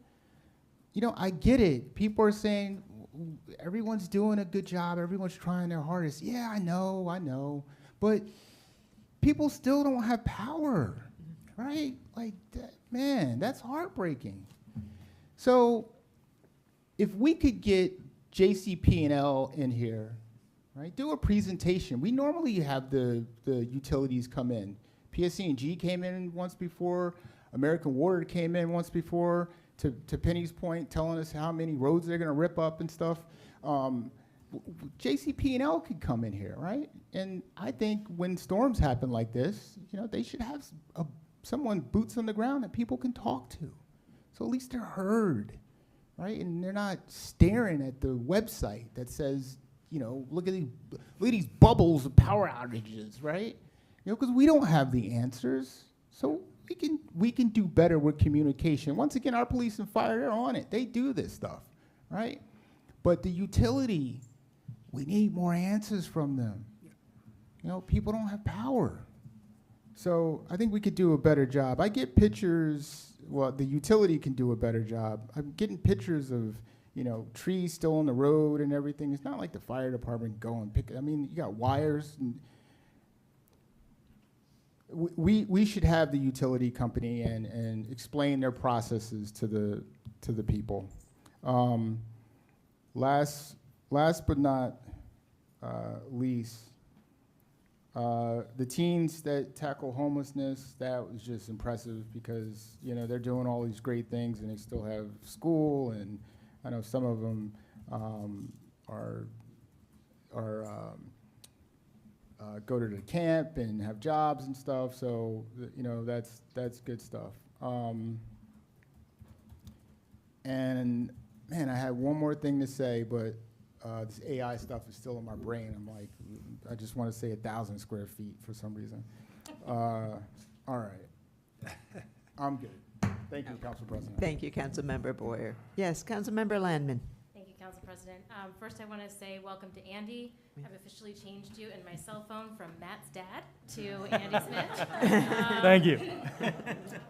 I get it. People are saying, everyone's doing a good job, everyone's trying their hardest. Yeah, I know. But people still don't have power, right? Like, man, that's heartbreaking. So if we could get JCP&L in here, right, do a presentation. We normally have the utilities come in. PSC&G came in once before. American Water came in once before, to Penny's point, telling us how many roads they're going to rip up and stuff. JCP&L could come in here, right? And I think when storms happen like this, they should have someone boots on the ground that people can talk to. So at least they're heard, right? And they're not staring at the website that says, look at these bubbles of power outages, right? Because we don't have the answers. So we can do better with communication. Once again, our police and fire, they're on it. They do this stuff, right? But the utility, we need more answers from them. People don't have power. So I think we could do a better job. I get pictures, the utility can do a better job. I'm getting pictures of, trees still on the road and everything. It's not like the fire department go and pick it. You got wires. And we should have the utility company and explain their processes to the people. Last but not least, the teens that tackle homelessness, that was just impressive because, they're doing all these great things and they still have school, and I know some of them go to the camp and have jobs and stuff, so, that's good stuff. And man, I had one more thing to say, but this AI stuff is still in my brain. I'm like, I just want to say 1,000 square feet for some reason. All right. I'm good. Thank you, Council President. Thank you, Councilmember Boyer. Yes, Councilmember Landman. Thank you, Council President. First, I want to say welcome to Andy. I've officially changed you in my cell phone from Matt's dad to Andy Smith. Thank you.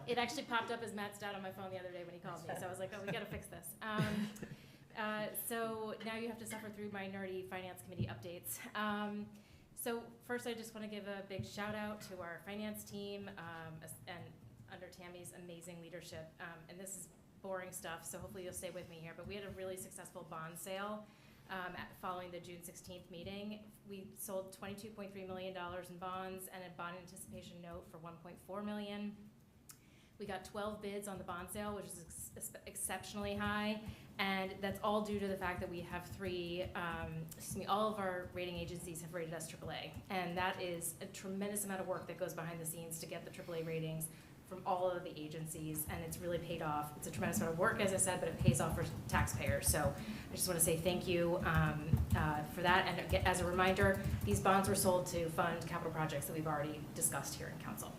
It actually popped up as Matt's dad on my phone the other day when he called me, so I was like, oh, we got to fix this. So now you have to suffer through Minority Finance Committee updates. So first, I just want to give a big shout out to our finance team and under Tammy's amazing leadership. And this is boring stuff, so hopefully you'll stay with me here. But we had a really successful bond sale following the June 16th meeting. We sold $22.3 million in bonds and a bond anticipation note for $1.4 million. We got 12 bids on the bond sale, which is exceptionally high, and that's all due to the fact that we have all of our rating agencies have rated us AAA, and that is a tremendous amount of work that goes behind the scenes to get the AAA ratings from all of the agencies, and it's really paid off. It's a tremendous amount of work, as I said, but it pays off for taxpayers. So I just want to say thank you for that. And again, as a reminder, these bonds were sold to fund capital projects that we've already discussed here in council.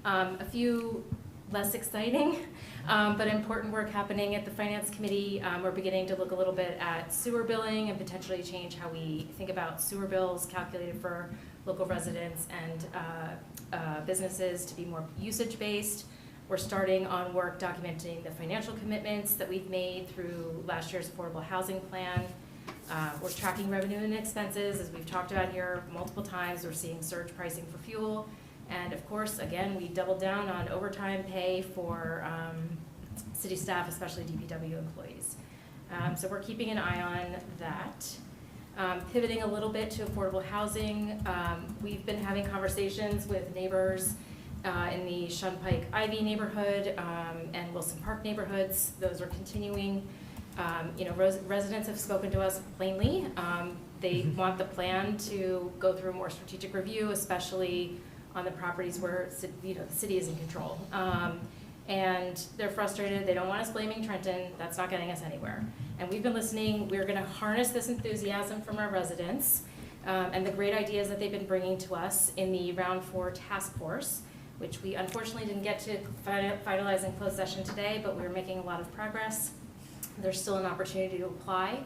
A few less exciting but important work happening at the Finance Committee. We're beginning to look a little bit at sewer billing and potentially change how we think about sewer bills calculated for local residents and businesses to be more usage-based. We're starting on work documenting the financial commitments that we've made through last year's affordable housing plan. We're tracking revenue and expenses, as we've talked about here multiple times. We're seeing surge pricing for fuel. And of course, again, we doubled down on overtime pay for city staff, especially DPW employees. So we're keeping an eye on that. Pivoting a little bit to affordable housing, we've been having conversations with neighbors in the Shunpike Ivy neighborhood and Wilson Park neighborhoods. Those are continuing. Residents have spoken to us plainly. They want the plan to go through a more strategic review, especially on the properties where the city is in control. And they're frustrated. They don't want us blaming Trenton. That's not getting us anywhere. And we've been listening. We're going to harness this enthusiasm from our residents and the great ideas that they've been bringing to us in the Round 4 task force, which we unfortunately didn't get to finalize in closed session today, but we're making a lot of progress. There's still an opportunity to apply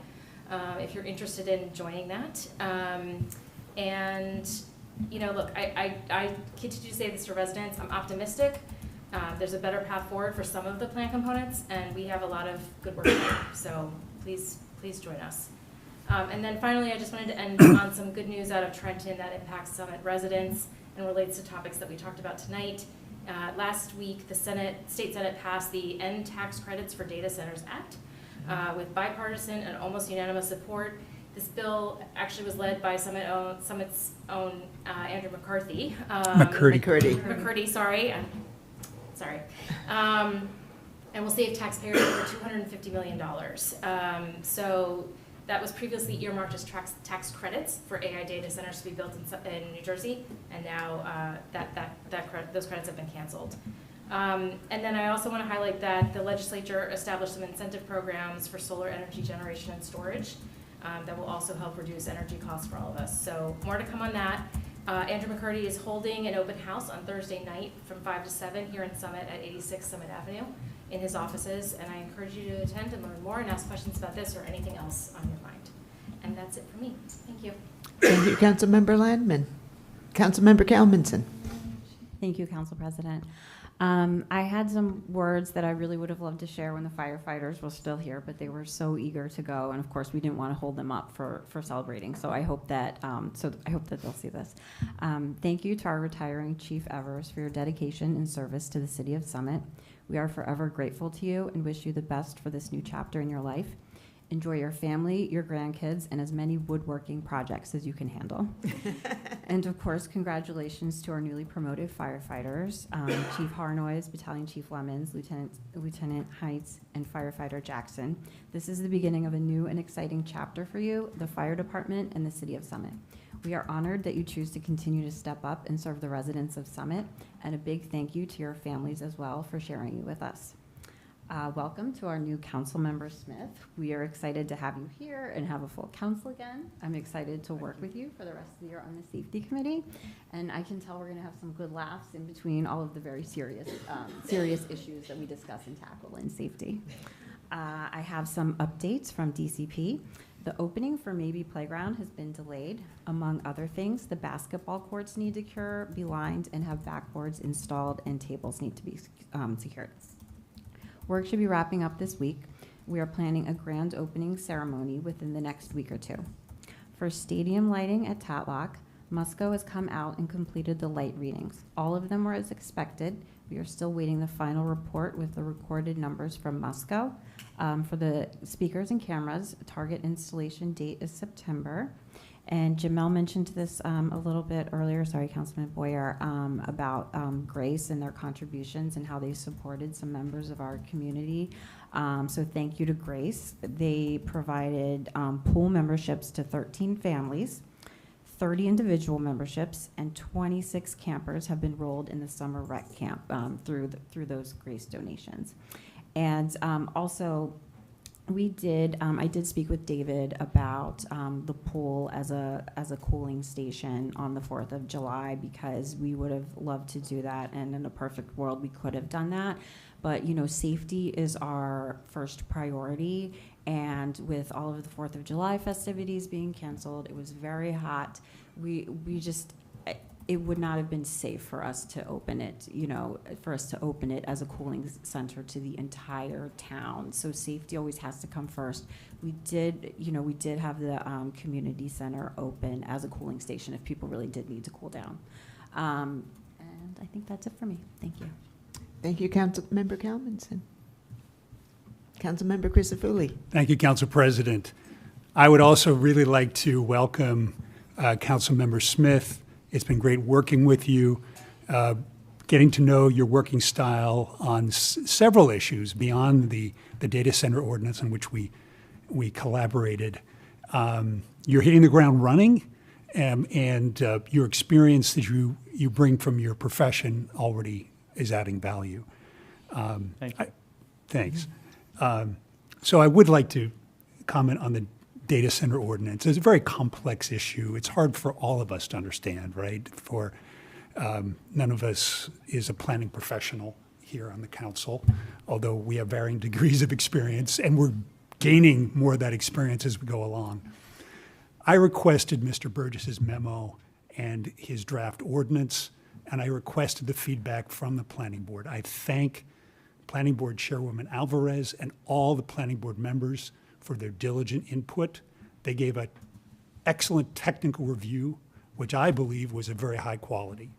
if you're interested in joining that. Look, I continue to say this to residents. I'm optimistic. There's a better path forward for some of the plan components, and we have a lot of good work to do. So please join us. And then finally, I just wanted to end on some good news out of Trenton that impacts Summit residents and relates to topics that we talked about tonight. Last week, the State Senate passed the End Tax Credits for Data Centers Act with bipartisan and almost unanimous support. This bill actually was led by Summit's own Andrew McCarthy. McCurdy, sorry. And will save taxpayers over $250 million. So that was previously earmarked as tax credits for AI data centers to be built in New Jersey, and now those credits have been canceled. And then I also want to highlight that the legislature established some incentive programs for solar energy generation and storage that will also help reduce energy costs for all of us. So more to come on that. Andrew McCurdy is holding an open house on Thursday night from 5 to 7 here in Summit at 86 Summit Avenue in his offices, and I encourage you to attend and learn more and ask questions about this or anything else on your mind. And that's it for me. Thank you. Thank you, Councilmember Landman. Councilmember Kalmanson. Thank you, Council President. I had some words that I really would have loved to share when the firefighters were still here, but they were so eager to go, and of course we didn't want to hold them up for celebrating. So I hope that they'll see this. Thank you to our retiring Chief Evers for your dedication and service to the City of Summit. We are forever grateful to you and wish you the best for this new chapter in your life. Enjoy your family, your grandkids, and as many woodworking projects as you can handle. And of course, congratulations to our newly promoted firefighters, Chief Harnois, Battalion Chief Lemons, Lieutenant Heights, and Firefighter Jackson. This is the beginning of a new and exciting chapter for you, the fire department, and the City of Summit. We are honored that you choose to continue to step up and serve the residents of Summit, and a big thank you to your families as well for sharing you with us. Welcome to our new council member, Smith. We are excited to have you here and have a full council again. I'm excited to work with you for the rest of the year on the safety committee. And I can tell we're gonna have some good laughs in between all of the very serious issues that we discuss and tackle in safety. I have some updates from DCP. The opening for Maybe Playground has been delayed. Among other things, the basketball courts need to be lined and have backboards installed, and tables need to be secured. Work should be wrapping up this week. We are planning a grand opening ceremony within the next week or two. For stadium lighting at Tatlock, Musco has come out and completed the light readings. All of them were as expected. We are still waiting the final report with the recorded numbers from Musco. For the speakers and cameras, target installation date is September. And Jamel mentioned this a little bit earlier, sorry, Councilman Boyer, about Grace and their contributions and how they supported some members of our community. So thank you to Grace. They provided pool memberships to 13 families, 30 individual memberships, and 26 campers have been enrolled in the summer rec camp through those Grace donations. And also, I did speak with David about the pool as a cooling station on the 4th of July, because we would have loved to do that, and in a perfect world we could have done that. But safety is our first priority, and with all of the 4th of July festivities being canceled, it was very hot. It would not have been safe for us to open it, as a cooling center to the entire town. So safety always has to come first. We did have the community center open as a cooling station if people really did need to cool down. And I think that's it for me. Thank you. Thank you, Councilmember Kalmanson. Councilmember Crisafulli. Thank you, Council President. I would also really like to welcome Councilmember Smith. It's been great working with you, getting to know your working style on several issues beyond the data center ordinance on which we collaborated. You're hitting the ground running, and your experience that you bring from your profession already is adding value. Thank you. Thanks. So I would like to comment on the data center ordinance. It's a very complex issue. It's hard for all of us to understand, right? For none of us is a planning professional here on the council, although we have varying degrees of experience, and we're gaining more of that experience as we go along. I requested Mr. Burgess's memo and his draft ordinance, and I requested the feedback from the planning board. I thank Planning Board Chairwoman Alvarez and all the planning board members for their diligent input. They gave an excellent technical review, which I believe was of very high quality.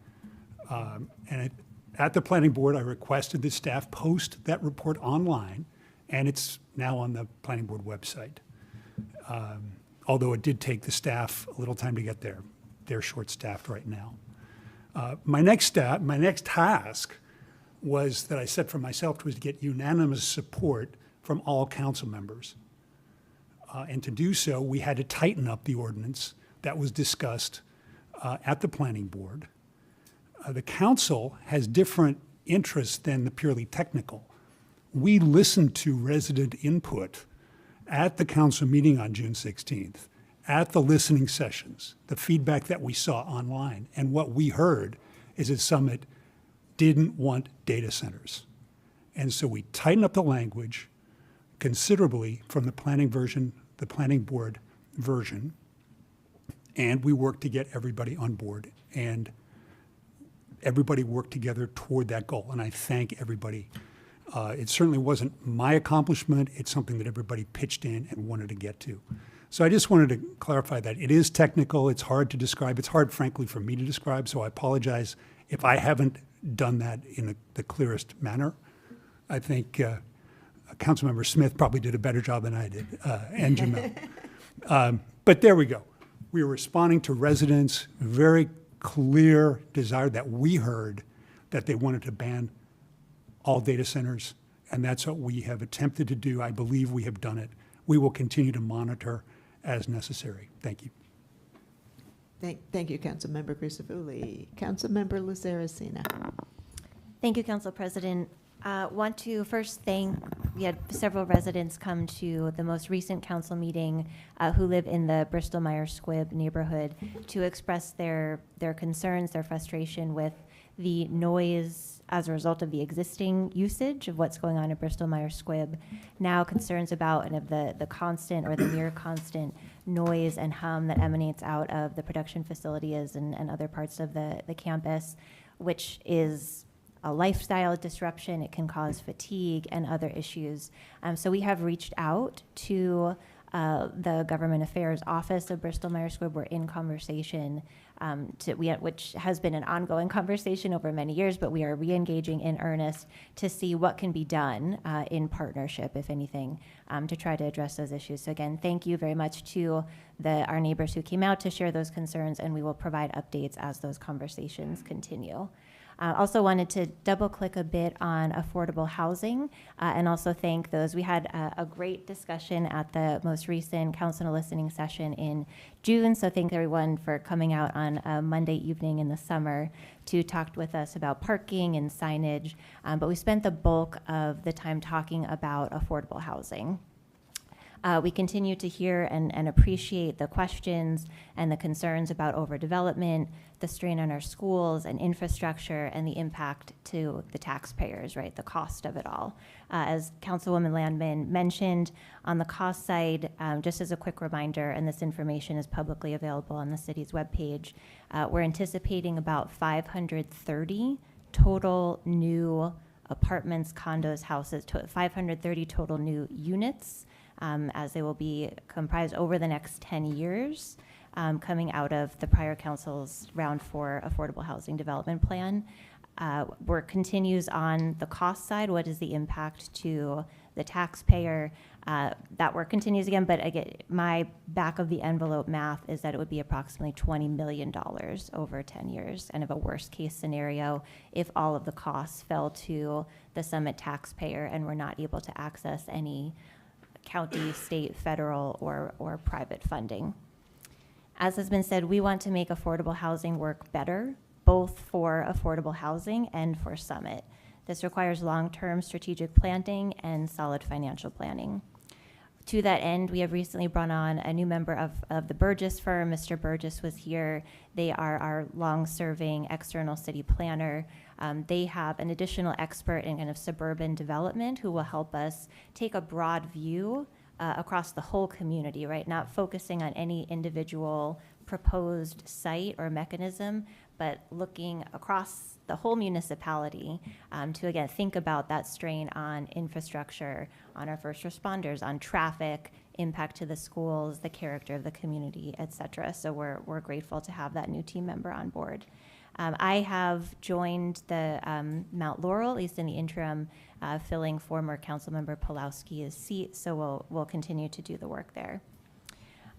At the planning board, I requested the staff post that report online, and it's now on the planning board website. Although it did take the staff a little time to get there. They're short-staffed right now. My next task was that I set for myself was to get unanimous support from all council members. And to do so, we had to tighten up the ordinance that was discussed at the planning board. The council has different interests than the purely technical. We listened to resident input at the council meeting on June 16th, at the listening sessions, the feedback that we saw online. And what we heard is that Summit didn't want data centers. And so we tightened up the language considerably from the planning board version, and we worked to get everybody on board, and everybody worked together toward that goal, and I thank everybody. It certainly wasn't my accomplishment. It's something that everybody pitched in and wanted to get to. So I just wanted to clarify that. It is technical. It's hard to describe. It's hard, frankly, for me to describe, so I apologize if I haven't done that in the clearest manner. I think Councilmember Smith probably did a better job than I did, and Jamel. But there we go. We were responding to residents' very clear desire that we heard that they wanted to ban all data centers, and that's what we have attempted to do. I believe we have done it. We will continue to monitor as necessary. Thank you. Thank you, Councilmember Crisafulli. Councilmember Laceracina. Thank you, Council President. Want to first thank, we had several residents come to the most recent council meeting who live in the Bristol-Myers Squibb neighborhood to express their concerns, their frustration with the noise as a result of the existing usage of what's going on in Bristol-Myers Squibb. Now concerns about and of the constant or the near constant noise and hum that emanates out of the production facilities and other parts of the campus, which is a lifestyle disruption. It can cause fatigue and other issues. So we have reached out to the Government Affairs Office of Bristol Myers Squibb. We're in conversation, which has been an ongoing conversation over many years, but we are re-engaging in earnest to see what can be done in partnership, if anything, to try to address those issues. So again, thank you very much to our neighbors who came out to share those concerns, and we will provide updates as those conversations continue. Also wanted to double click a bit on affordable housing and also thank those. We had a great discussion at the most recent council listening session in June. So thank everyone for coming out on a Monday evening in the summer to talk with us about parking and signage. But we spent the bulk of the time talking about affordable housing. We continue to hear and appreciate the questions and the concerns about overdevelopment, the strain on our schools and infrastructure, and the impact to the taxpayers, right, the cost of it all. As Councilwoman Landman mentioned, on the cost side, just as a quick reminder, and this information is publicly available on the city's webpage, we're anticipating about 530 total new apartments, condos, houses, 530 total new units, as they will be comprised over the next 10 years, coming out of the prior council's round 4 affordable housing development plan. Work continues on the cost side. What is the impact to the taxpayer? That work continues again, but again, my back of the envelope math is that it would be approximately $20 million over 10 years. And of a worst case scenario, if all of the costs fell to the Summit taxpayer and we're not able to access any county, state, federal, or private funding. As has been said, we want to make affordable housing work better, both for affordable housing and for Summit. This requires long-term strategic planning and solid financial planning. To that end, we have recently brought on a new member of the Burgess firm. Mr. Burgess was here. They are our long-serving external city planner. They have an additional expert in kind of suburban development who will help us take a broad view across the whole community, right? Not focusing on any individual proposed site or mechanism, but looking across the whole municipality to, again, think about that strain on infrastructure, on our first responders, on traffic, impact to the schools, the character of the community, et cetera. So we're grateful to have that new team member on board. I have joined the Mount Laurel, at least in the interim, filling former Councilmember Pulowski's seat, so we'll continue to do the work there.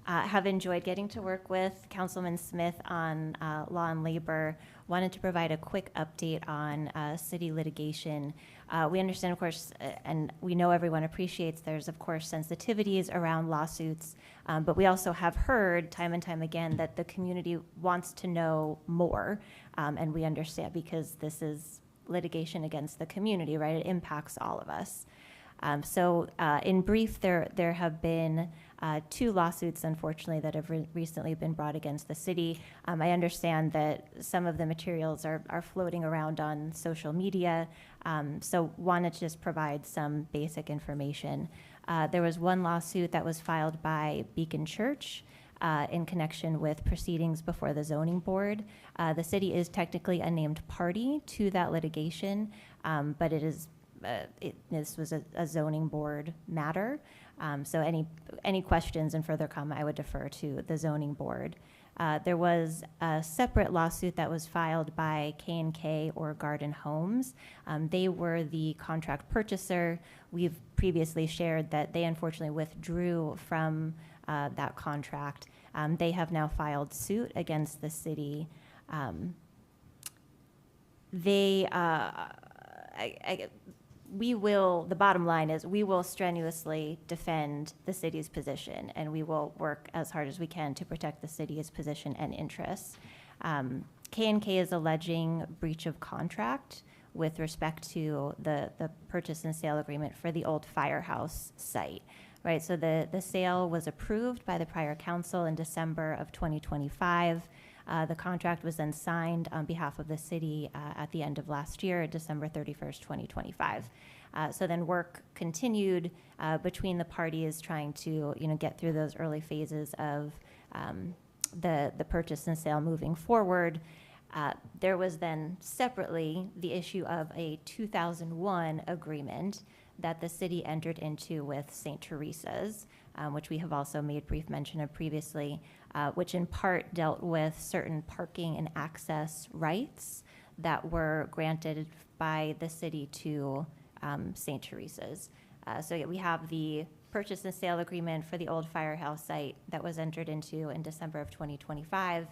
Have enjoyed getting to work with Councilman Smith on law and labor. Wanted to provide a quick update on city litigation. We understand, of course, and we know everyone appreciates there's, of course, sensitivities around lawsuits, but we also have heard time and time again that the community wants to know more, and we understand because this is litigation against the community, right? It impacts all of us. So in brief, there have been 2 lawsuits, unfortunately, that have recently been brought against the city. I understand that some of the materials are floating around on social media, so wanted to just provide some basic information. There was one lawsuit that was filed by Beacon Church in connection with proceedings before the zoning board. The city is technically a named party to that litigation, but it is this was a zoning board matter. So any questions and further comment, I would defer to the zoning board. There was a separate lawsuit that was filed by K&K or Garden Homes. They were the contract purchaser. We've previously shared that they unfortunately withdrew from that contract. They have now filed suit against the city. The bottom line is we will strenuously defend the city's position, and we will work as hard as we can to protect the city's position and interests. K&K is alleging breach of contract with respect to the purchase and sale agreement for the old firehouse site, right? So the sale was approved by the prior council in December of 2025. The contract was then signed on behalf of the city at the end of last year, December 31st, 2025. So then work continued between the parties trying to get through those early phases of the purchase and sale moving forward. There was then separately the issue of a 2001 agreement that the city entered into with St. Teresa's which we have also made brief mention of previously, which in part dealt with certain parking and access rights that were granted by the city to St. Teresa's. So yeah, we have the purchase and sale agreement for the old firehouse site that was entered into in December of 2025,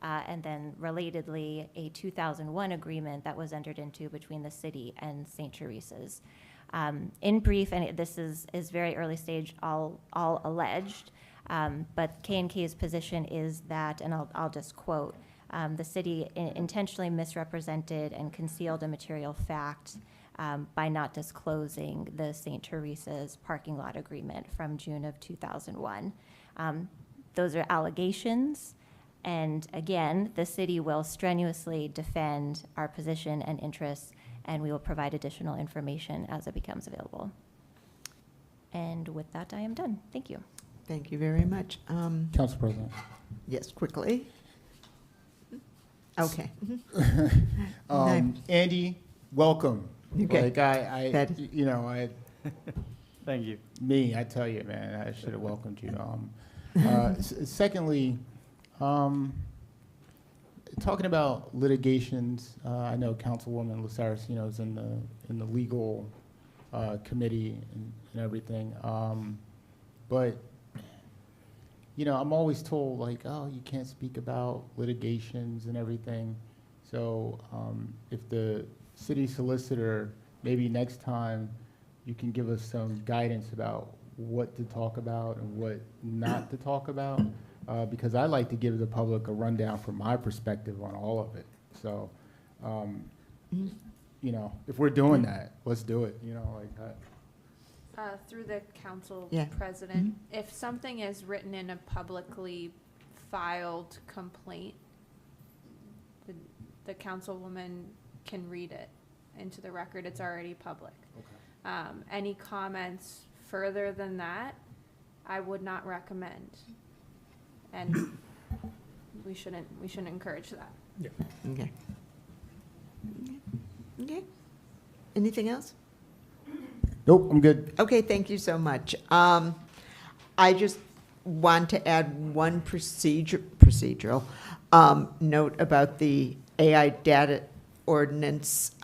and then relatedly, a 2001 agreement that was entered into between the city and St. Teresa's. In brief, and this is very early stage, all alleged, but K&K's position is that, and I'll just quote, the city intentionally misrepresented and concealed a material fact by not disclosing the St. Teresa's parking lot agreement from June of 2001. Those are allegations, and again, the city will strenuously defend our position and interests, and we will provide additional information as it becomes available. And with that, I am done. Thank you. Thank you very much. Council President. Yes, quickly. Okay. Andy, welcome. Okay. Like I you know, Thank you. I tell you, man, I should have welcomed you. Secondly, talking about litigations, I know Councilwoman Losaracino is in the legal committee and everything, but you know, I'm always told like, oh, you can't speak about litigations and everything. So if the city solicitor, maybe next time you can give us some guidance about what to talk about and what not to talk about, because I like to give the public a rundown from my perspective on all of it. So, you know, if we're doing that, let's do it, you know, like that. Through the council Yeah. president, if something is written in a publicly filed complaint, the councilwoman can read it into the record. It's already public. Okay. Any comments further than that, I would not recommend. And we shouldn't encourage that. Yeah. Okay. Okay. Anything else? Nope, I'm good. Okay, thank you so much. I just want to add one procedural note about the AI data ordinance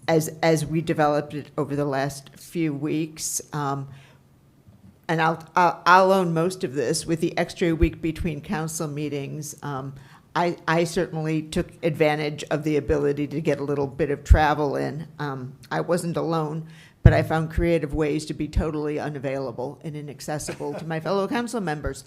as we developed it over the last few weeks. And I'll own most of this. With the extra week between council meetings, I certainly took advantage of the ability to get a little bit of travel in. I wasn't alone, but I found creative ways to be totally unavailable and inaccessible to my fellow council members.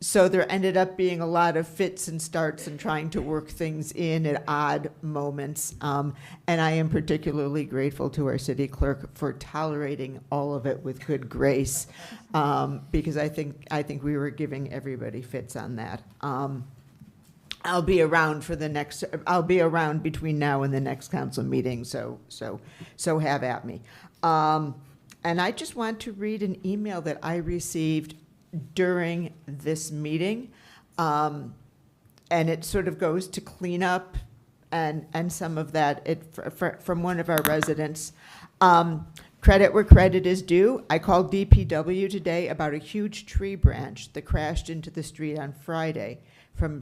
So there ended up being a lot of fits and starts and trying to work things in at odd moments. And I am particularly grateful to our city clerk for tolerating all of it with good grace, because I think we were giving everybody fits on that. I'll be around between now and the next council meeting, so have at me. And I just want to read an email that I received during this meeting, and it sort of goes to clean up and some of that from one of our residents. Credit where credit is due. I called DPW today about a huge tree branch that crashed into the street on Friday from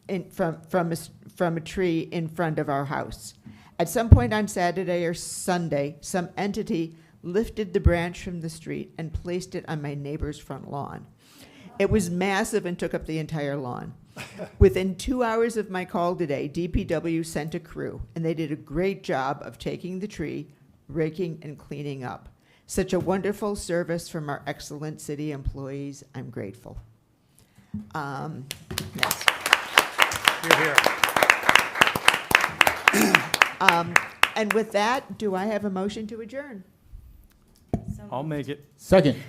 a tree in front of our house. At some point on Saturday or Sunday, some entity lifted the branch from the street and placed it on my neighbor's front lawn. It was massive and took up the entire lawn. Within 2 hours of my call today, DPW sent a crew, and they did a great job of taking the tree, raking, and cleaning up. Such a wonderful service from our excellent city employees. I'm grateful. Yes. Here, here. And with that, do I have a motion to adjourn? I'll make it. Second.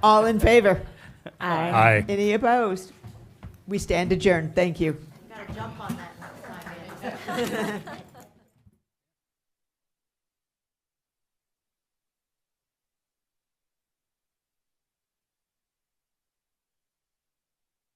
All in favor? Aye. Aye. Any opposed? We stand adjourned. Thank you. You gotta jump on that next time.